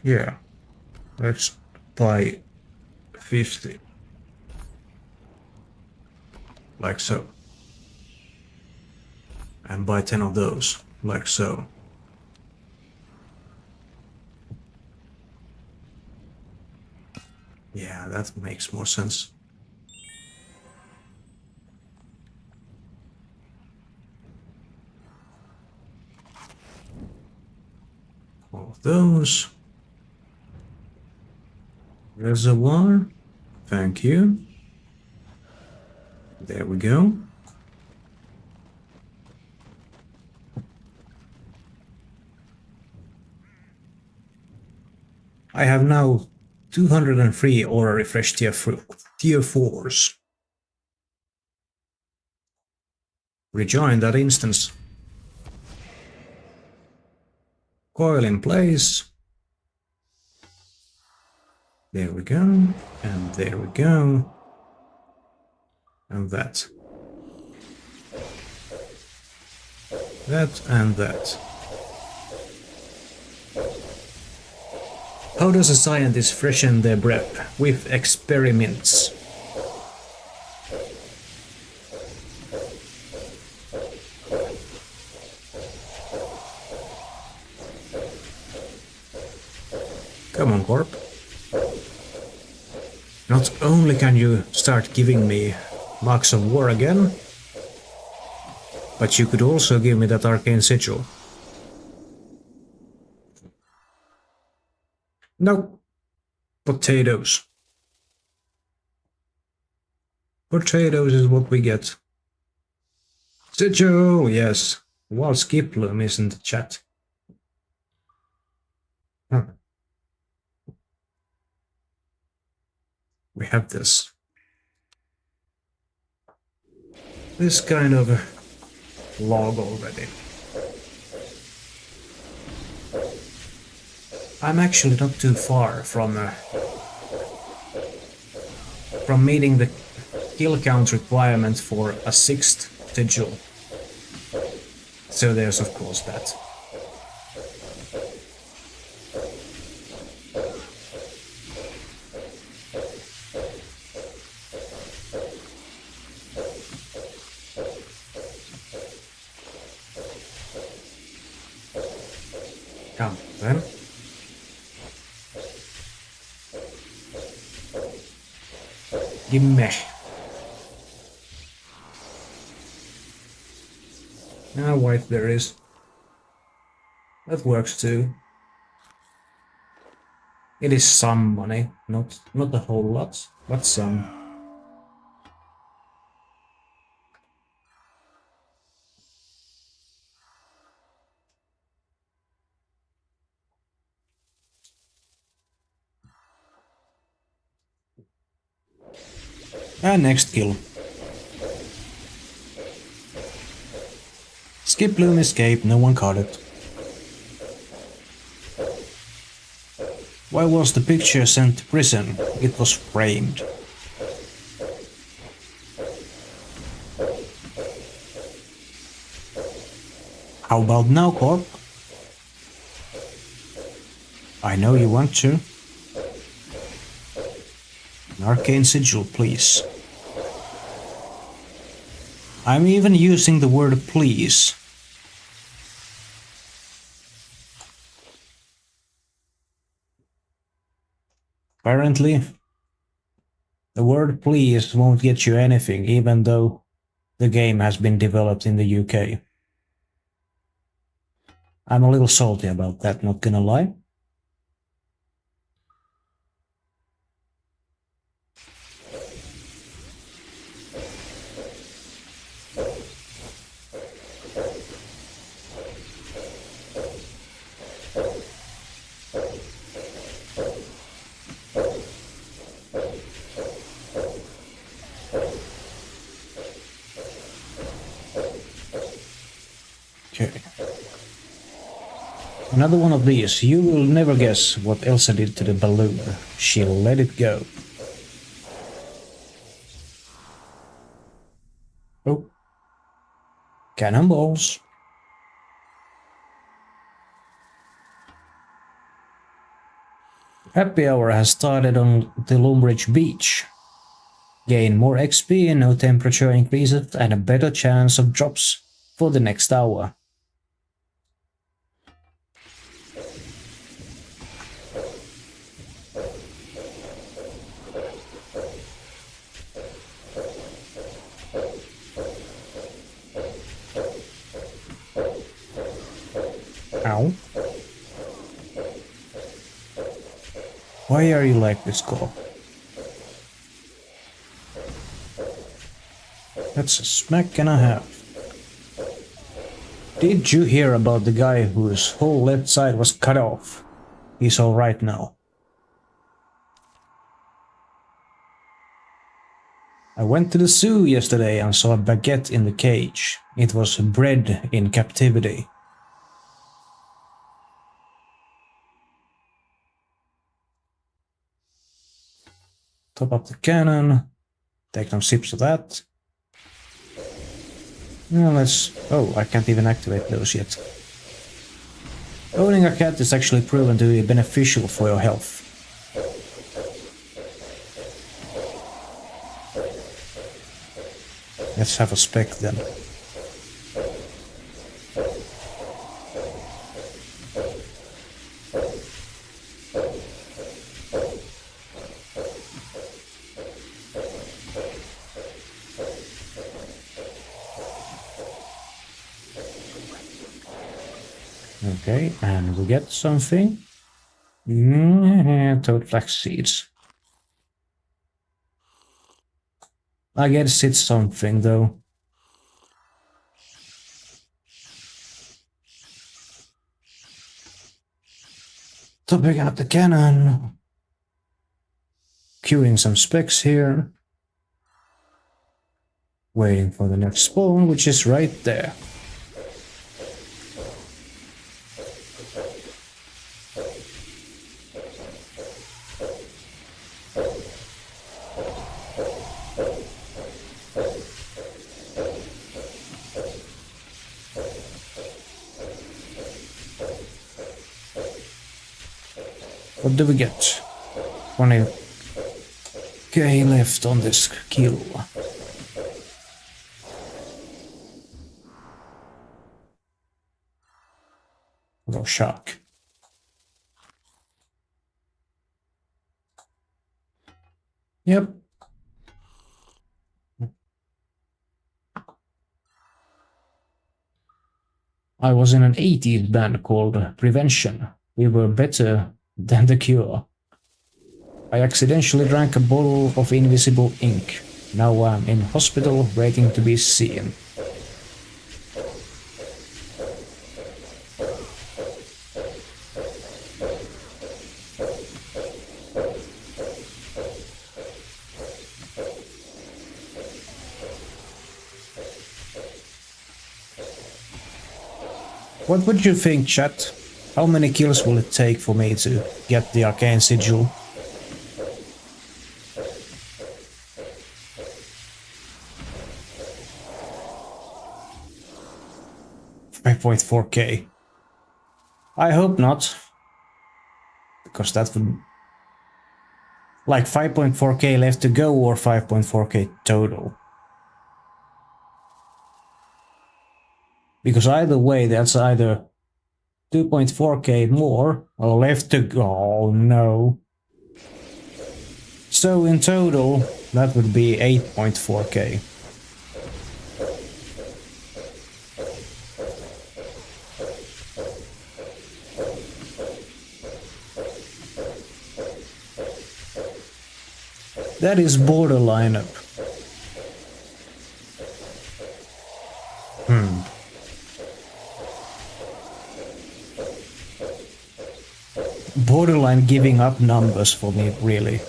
A: yeah. Let's buy 50. Like so. And buy 10 of those. Like so. Yeah, that makes more sense. All of those. Reservoir. Thank you. There we go. I have now 203 Aura Refresh tier 4s. Rejoin that instance. Coil in place. There we go. And there we go. And that. That and that. How does a scientist freshen their breath? With experiments. Come on, Corp. Not only can you start giving me marks of war again, but you could also give me that arcane sigil. No. Potatoes. Potatoes is what we get. Sigil, yes. While Skiploom is in the chat. Huh. We have this. This kind of log already. I'm actually not too far from meeting the kill count requirement for a 6th sigil. So there's of course that. Come then. Gimme. Now white berries. That works too. It is some money, not a whole lot, but some. And next kill. Skip Bloom escape, no one caught it. Why was the picture sent to prison? It was framed. How about now, Corp? I know you want to. An arcane sigil, please. I'm even using the word please. Apparently, the word please won't get you anything, even though the game has been developed in the UK. I'm a little salty about that, not gonna lie. Okay. Another one of these. You will never guess what Elsa did to the balloon. She let it go. Oh. Cannonballs. Happy hour has started on the Lumbridge Beach. Gain more XP, no temperature increases, and a better chance of drops for the next hour. Ow. Why are you like this, Corp? That's a smack and a half. Did you hear about the guy whose whole left side was cut off? He's alright now. I went to the zoo yesterday and saw a baguette in the cage. It was bred in captivity. Top up the cannon. Take some sips of that. Now let's... Oh, I can't even activate those yet. Owning a cat is actually proven to be beneficial for your health. Let's have a spec then. Okay, and we get something. Toad flax seeds. I guess it's something though. Topping up the cannon. Queuing some specs here. Waiting for the next spawn, which is right there. What do we get? 20k left on this kill. Go shark. Yep. I was in an 80s band called Prevention. We were better than the Cure. I accidentally drank a bottle of invisible ink. Now I'm in hospital waiting to be seen. What would you think, chat? How many kills will it take for me to get the arcane sigil? $5.4k. I hope not. Because that would... Like 5.4k left to go or 5.4k total. Because either way, that's either 2.4k more or left to go. Oh no. So in total, that would be 8.4k. That is borderline up. Borderline giving up numbers for me, really.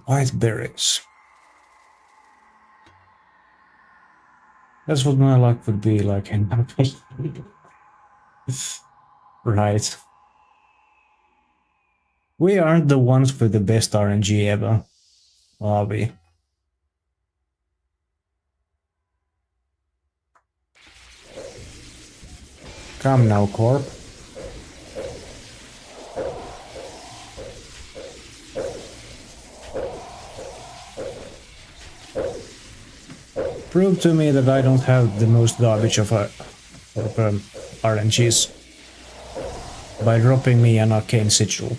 A: White berries. That's what my luck would be like in Right. We aren't the ones with the best RNG ever, are we? Come now, Corp. Prove to me that I don't have the most garbage of RNGs by dropping me an arcane sigil.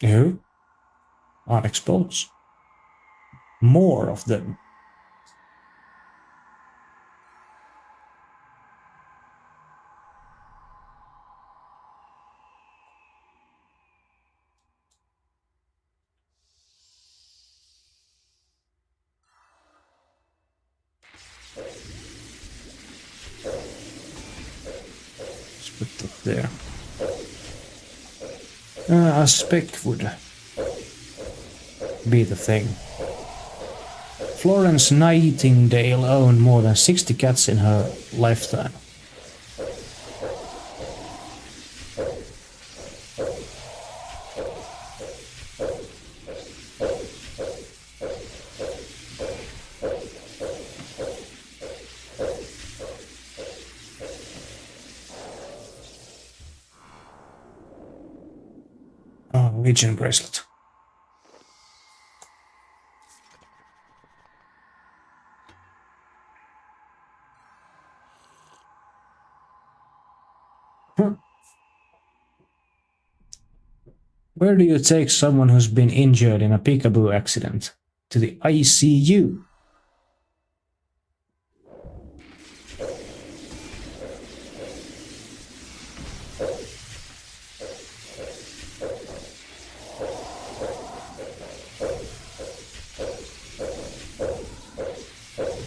A: Who? Unexplodes. More of them. Let's put that there. A spec would be the thing. Florence Nightingale owned more than 60 cats in her lifetime. Oh, Legion bracelet. Where do you take someone who's been injured in a peekaboo accident? To the ICU.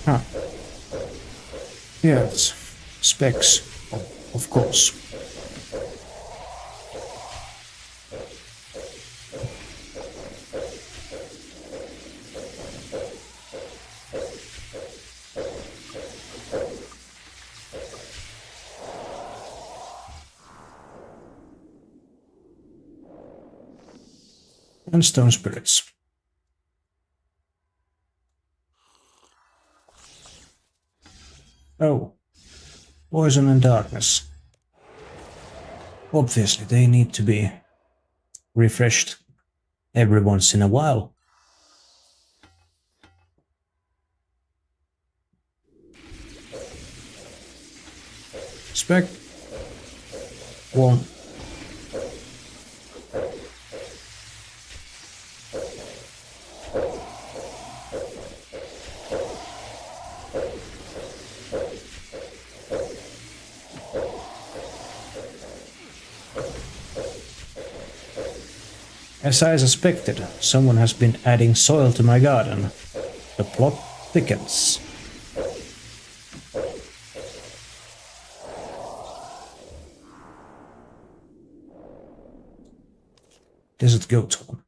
A: Huh. Yes, specs, of course. And stone spirits. Oh, poison and darkness. Obviously, they need to be refreshed every once in a while. Spec. One. As I suspected, someone has been adding soil to my garden. The plot thickens. Desert goat horn.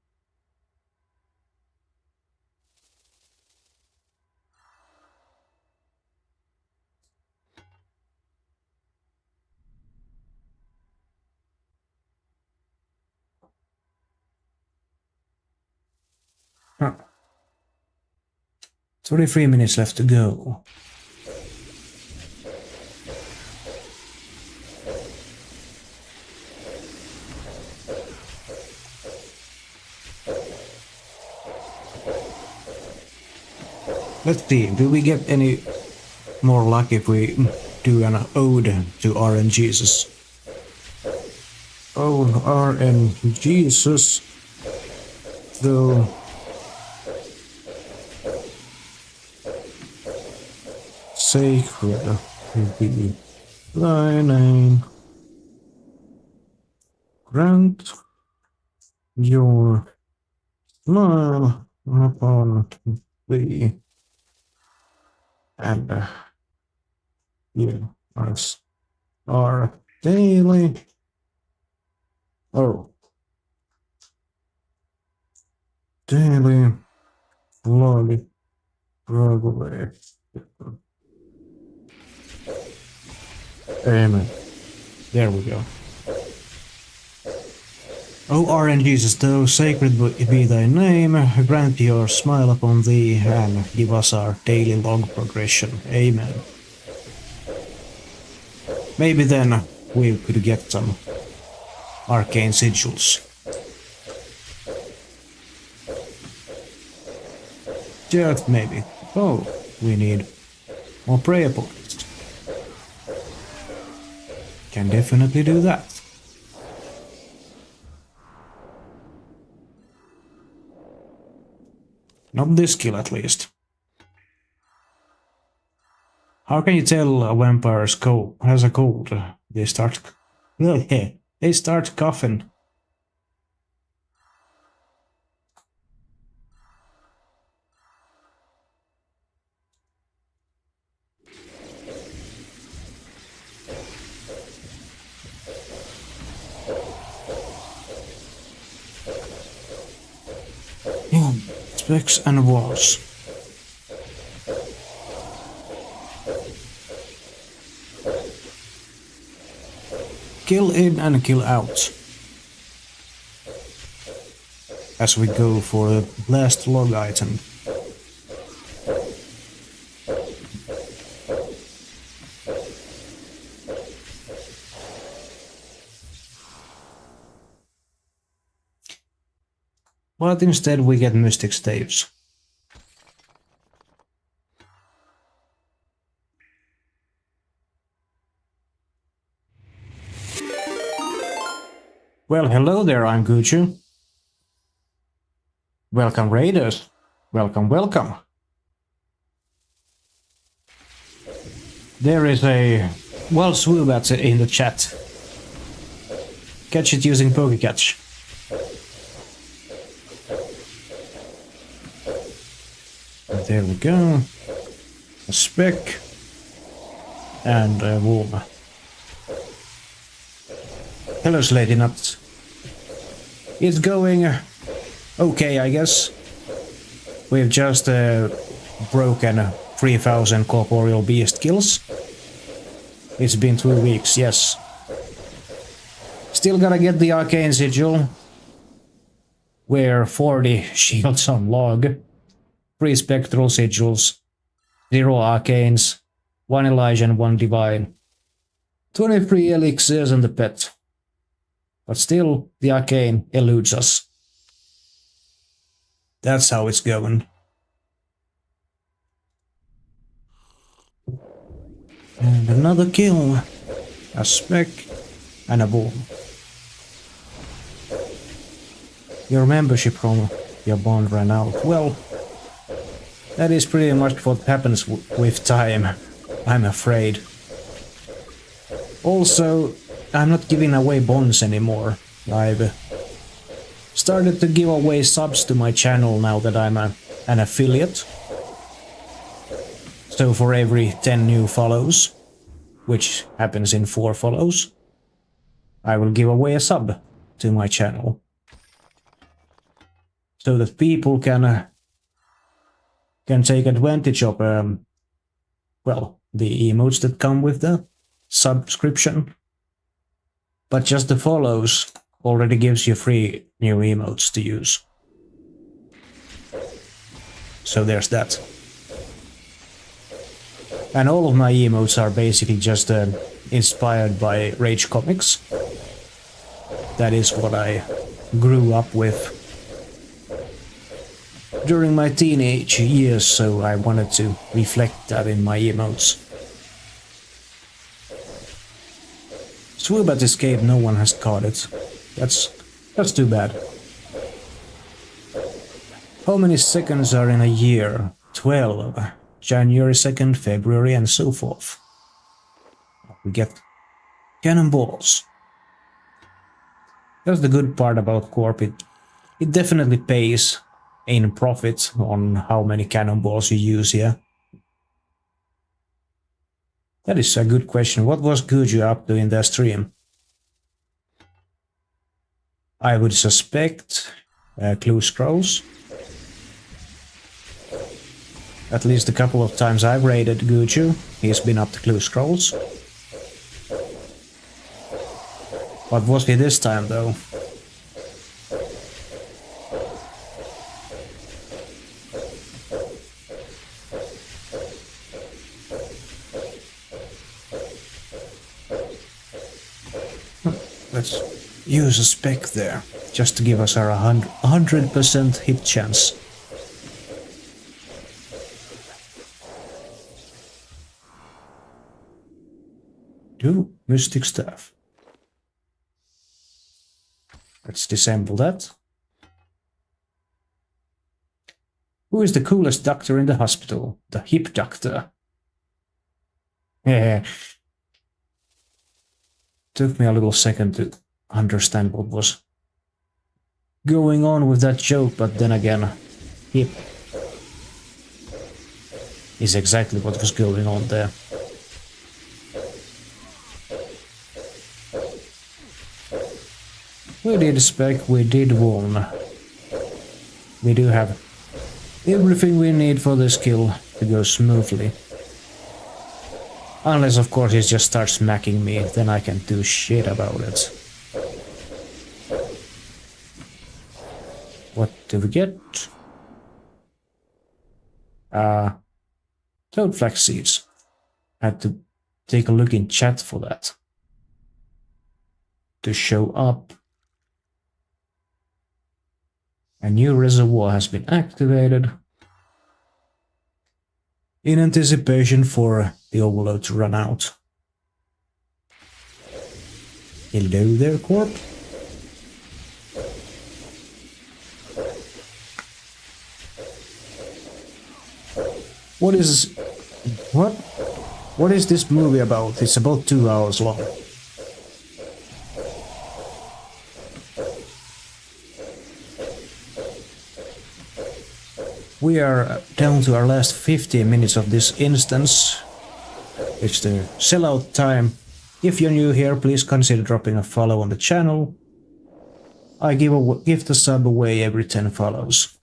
A: Huh. 33 minutes left to go. Let's see, do we get any more luck if we do an ode to RN Jesus? Oh, RN Jesus, though sacred be thy name, grant your smile upon thee, and give us our daily daily log progress. Amen. There we go. O RN Jesus, though sacred be thy name, grant your smile upon thee, and give us our daily log progression. Amen. Maybe then we could get some arcane sigils. Just maybe. Oh, we need more prayer points. Can definitely do that. Not this skill, at least. How can you tell a vampire's has a cold? They start coughing. Yeah, specs and walls. Kill in and kill out. As we go for the last log item. But instead we get mystic staves. Well, hello there, I'm Gucci. Welcome, raiders. Welcome, welcome. There is a wild swoobat in the chat. Catch it using Pokecatch. There we go. A speck. And a worm. Hello, Slady Nuts. It's going okay, I guess. We've just broken 3000 corporeal beast kills. It's been 2 weeks, yes. Still gotta get the arcane sigil. We're 40 shields on log. 3 spectral sigils. 0 arcanes. 1 Elijah and 1 divine. 23 elixirs and the pet. But still, the arcane eludes us. That's how it's going. And another kill. A speck and a boom. Your membership from your bond ran out. Well, that is pretty much what happens with time, I'm afraid. Also, I'm not giving away bonds anymore. I've started to give away subs to my channel now that I'm an affiliate. So for every 10 new follows, which happens in 4 follows, I will give away a sub to my channel. So that people can take advantage of well, the emotes that come with the subscription. But just the follows already gives you free new emotes to use. So there's that. And all of my emotes are basically just inspired by Rage comics. That is what I grew up with during my teenage years, so I wanted to reflect that in my emotes. Swoobat escaped, no one has caught it. That's too bad. How many seconds are in a year? 12. January 2nd, February, and so forth. We get cannonballs. That's the good part about Corp. It definitely pays in profit on how many cannonballs you use here. That is a good question. What was Guju up to in their stream? I would suspect clue scrolls. At least a couple of times I've raided Guju, he's been up to clue scrolls. What was he this time though? Let's use a spec there, just to give us our 100% hit chance. Do mystic staff. Let's disassemble that. Who is the coolest doctor in the hospital? The hip doctor. Yeah. Took me a little second to understand what was going on with that joke, but then again, hip is exactly what was going on there. We did spec, we did won. We do have everything we need for this kill to go smoothly. Unless of course he just starts smacking me, then I can't do shit about it. What do we get? Toad flax seeds. Had to take a look in chat for that. To show up. A new reservoir has been activated in anticipation for the overload to run out. Hello there, Corp. What is this movie about? It's about 2 hours long. We are down to our last 15 minutes of this instance. It's the sellout time. If you're new here, please consider dropping a follow on the channel. I give the sub away every 10 follows.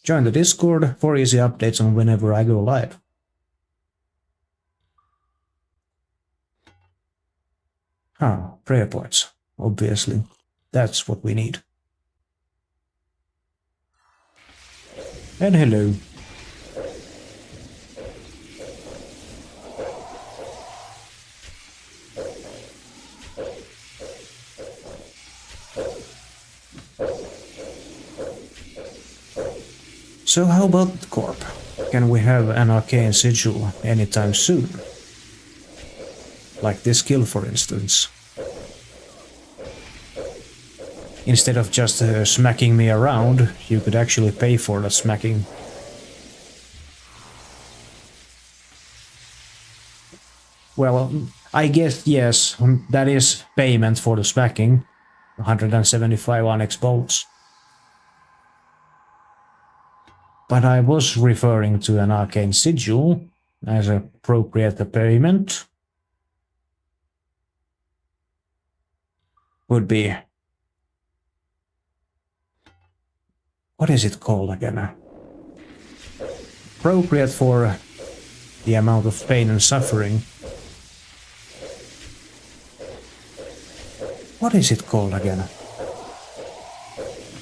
A: Join the Discord for easy updates on whenever I go live. Prayer points, obviously. That's what we need. And hello. So how about Corp? Can we have an arcane sigil anytime soon? Like this kill, for instance. Instead of just smacking me around, you could actually pay for the smacking. Well, I guess yes, that is payment for the smacking. 175 onyx bolts. But I was referring to an arcane sigil as appropriate payment. Would be... What is it called again? Appropriate for the amount of pain and suffering. What is it called again?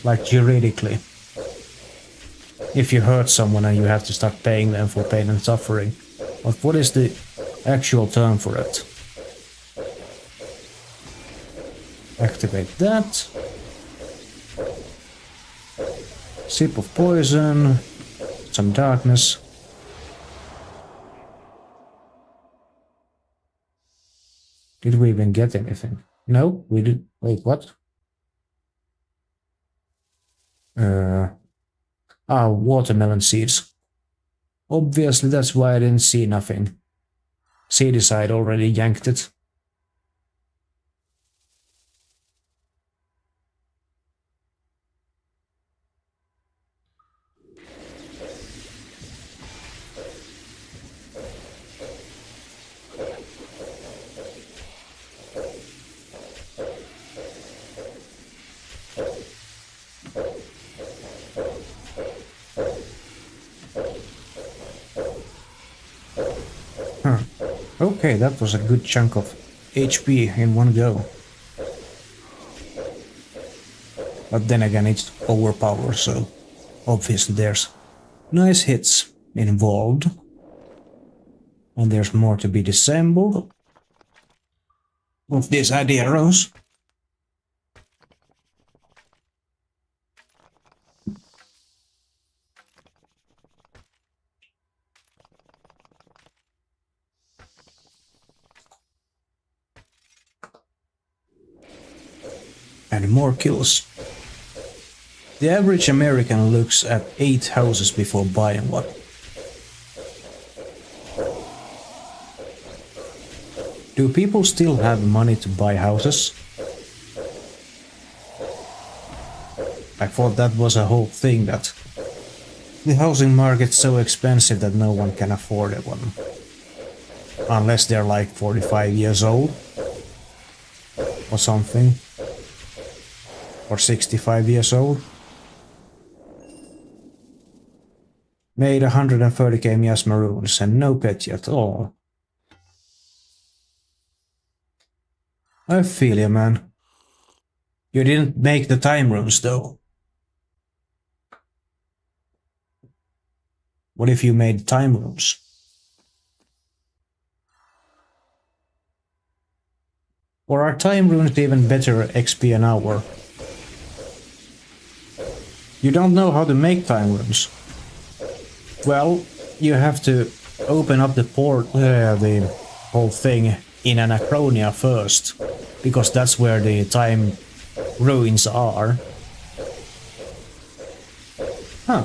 A: Like juridically. If you hurt someone and you have to start paying them for pain and suffering. But what is the actual term for it? Activate that. Sip of poison. Some darkness. Did we even get anything? No, we did. Wait, what? Watermelon seeds. Obviously, that's why I didn't see nothing. Seedicide already yanked it. Okay, that was a good chunk of HP in one go. But then again, it's overpowered, so obviously there's nice hits involved. And there's more to be disassembled of these arrows. And more kills. The average American looks at 8 houses before buying one. Do people still have money to buy houses? I thought that was a whole thing, that the housing market's so expensive that no one can afford one. Unless they're like 45 years old. Or something. Or 65 years old. Made 130k miasma runes and no pet at all. I feel you, man. You didn't make the time runes though. What if you made time runes? Or are time runes even better XP an hour? You don't know how to make time runes. Well, you have to open up the whole thing in Anachronia first, because that's where the time ruins are. Huh.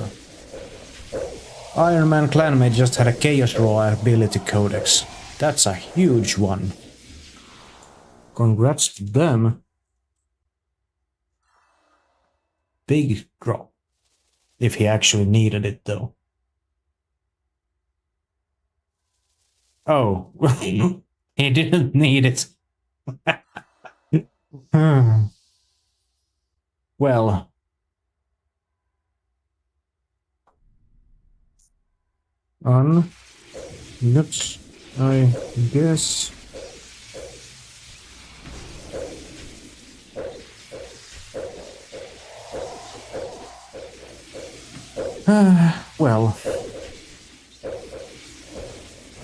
A: Iron Man Clanmate just had a Chaos Raw ability codex. That's a huge one. Congrats to them. Big drop. If he actually needed it though. Oh, he didn't need it. Well. Nuts, I guess. Well.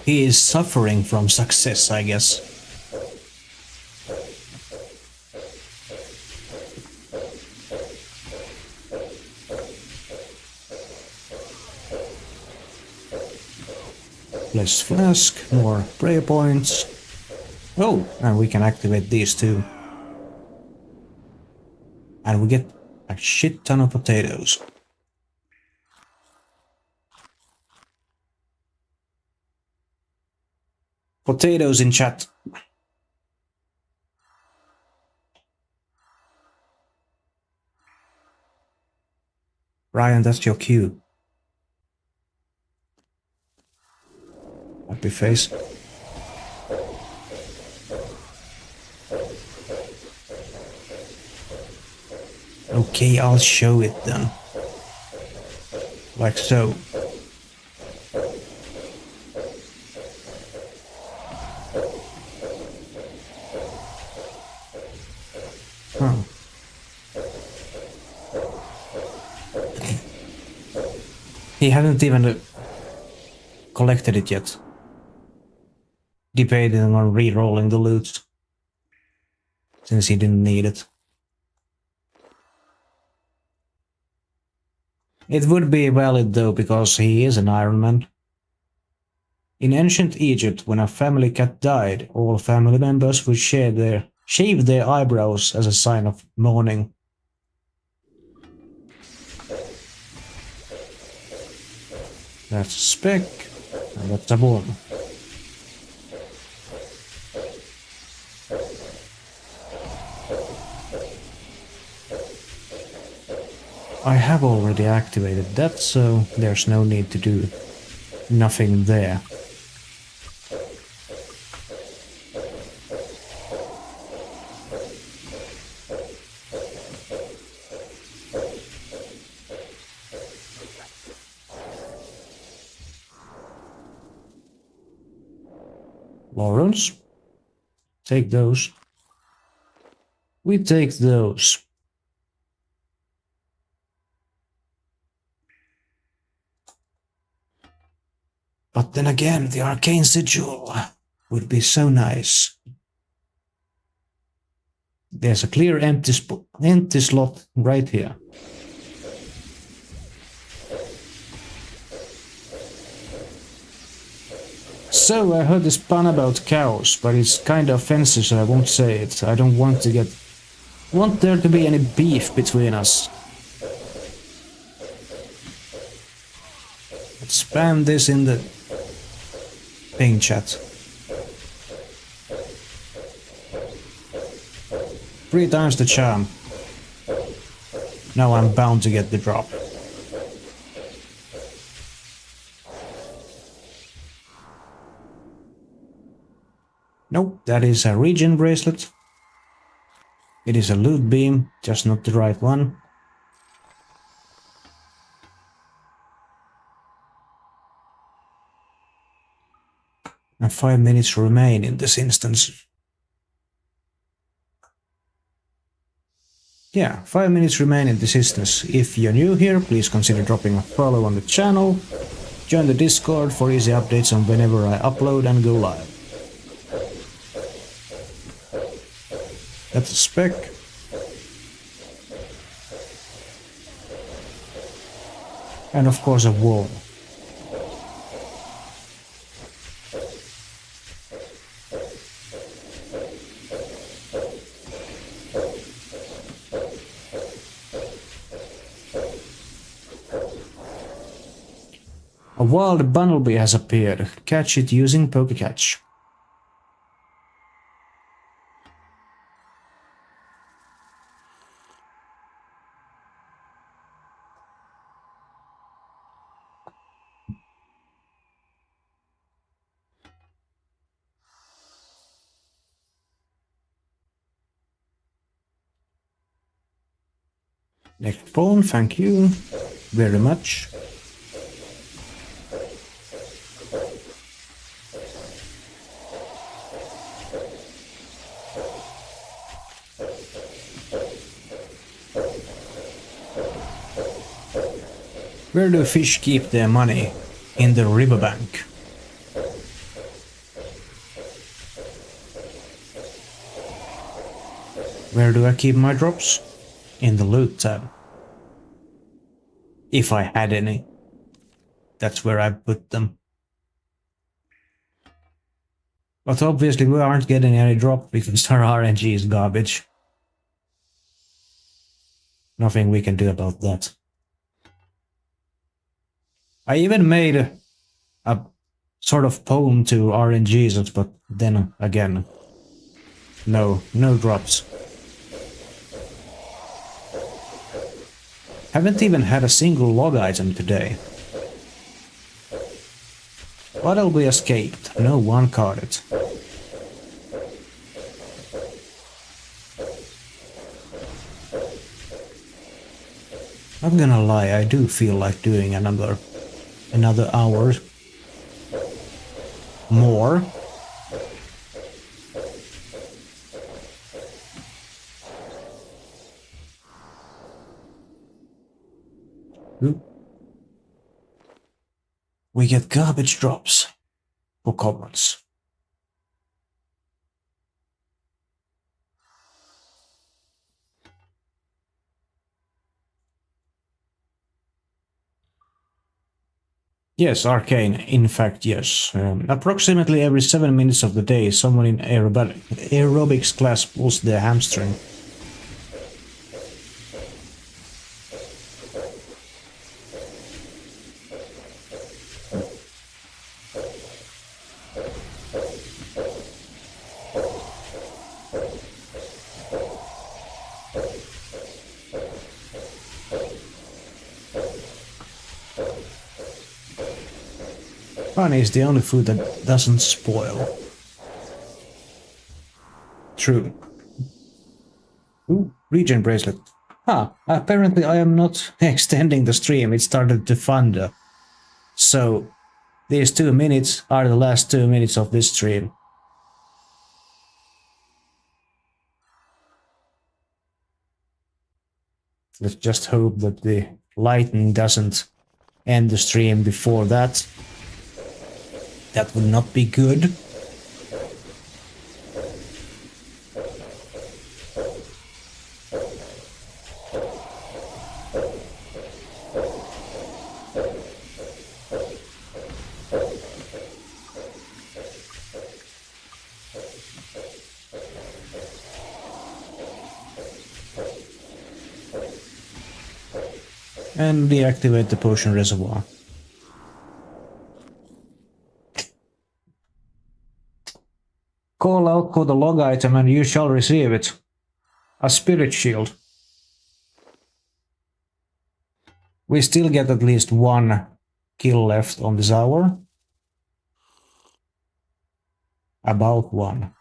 A: He is suffering from success, I guess. Less flask, more prayer points. Oh, and we can activate these too. And we get a shit ton of potatoes. Potatoes in chat. Ryan, that's your cue. Happy face. Okay, I'll show it then. Like so. Huh. He hadn't even collected it yet. Debating on re-rolling the loot, since he didn't need it. It would be valid though, because he is an Iron Man. In ancient Egypt, when a family cat died, all family members would shave their eyebrows as a sign of mourning. That's a spec, and that's a worm. I have already activated that, so there's no need to do nothing there. Lawrence, take those. We take those. But then again, the arcane sigil would be so nice. There's a clear empty slot right here. So I heard this pun about cows, but it's kind of offensive, so I won't say it. I don't want there to be any beef between us. Let's spam this in the ping chat. 3 times the charm. Now I'm bound to get the drop. Nope, that is a regen bracelet. It is a loot beam, just not the right one. And 5 minutes remain in this instance. Yeah, 5 minutes remain in this instance. If you're new here, please consider dropping a follow on the channel. Join the Discord for easy updates on whenever I upload and go live. That's a spec. And of course a wall. A wild bumblebee has appeared. Catch it using Pokecatch. Next pawn, thank you very much. Where do fish keep their money? In the riverbank. Where do I keep my drops? In the loot tab. If I had any. That's where I put them. But obviously we aren't getting any drop because our RNG is garbage. Nothing we can do about that. I even made a sort of poem to RNGs, but then again, no drops. Haven't even had a single log item today. But we escaped. No one caught it. Not gonna lie, I do feel like doing another hour more. Ooh. We get garbage drops for commons. Yes, arcane. In fact, yes. Approximately every 7 minutes of the day, someone in aerobics class pulls their hamstring. Honey is the only food that doesn't spoil. True. Ooh, regen bracelet. Apparently I am not extending the stream, it started to thunder. So, these 2 minutes are the last 2 minutes of this stream. Let's just hope that the lightning doesn't end the stream before that. That would not be good. And deactivate the potion reservoir. Call out for the log item and you shall receive it. A spirit shield. We still get at least 1 kill left on this hour. About 1,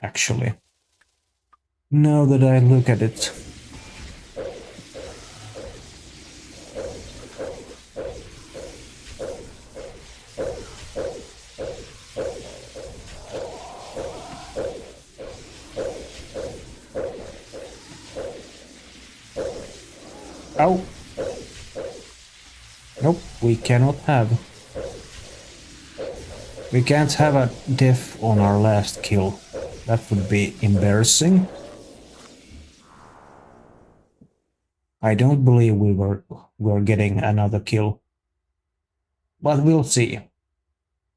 A: actually. Now that I look at it. Ow! Nope, we cannot have. We can't have a death on our last kill. That would be embarrassing. I don't believe we're getting another kill. But we'll see.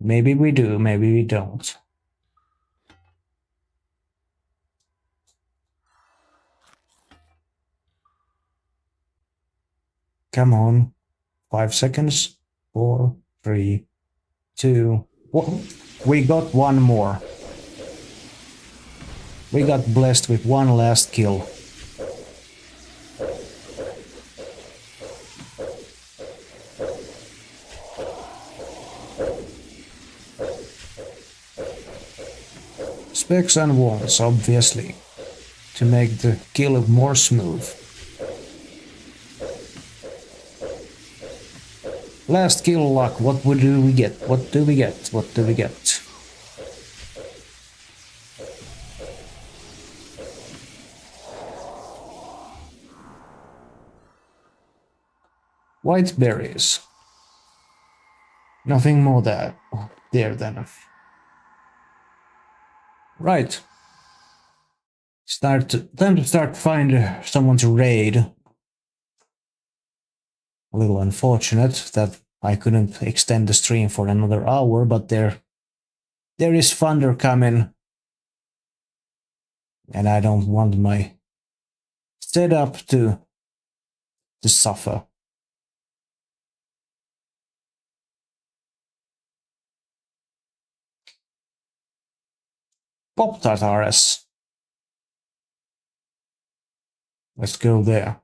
A: Maybe we do, maybe we don't. Come on. 5 seconds. 4, 3, 2, 1. We got 1 more. We got blessed with 1 last kill. Specs and wands, obviously, to make the kill more smooth. Last kill luck, what do we get? What do we get? What do we get? White berries. Nothing more there then. Right. Time to start find someone to raid. A little unfortunate that I couldn't extend the stream for another hour, but there is thunder coming. And I don't want my setup to suffer. Pop Tartares. Let's go there.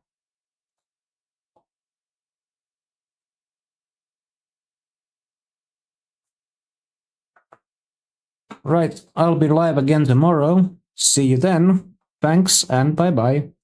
A: Right, I'll be live again tomorrow. See you then. Thanks and bye bye.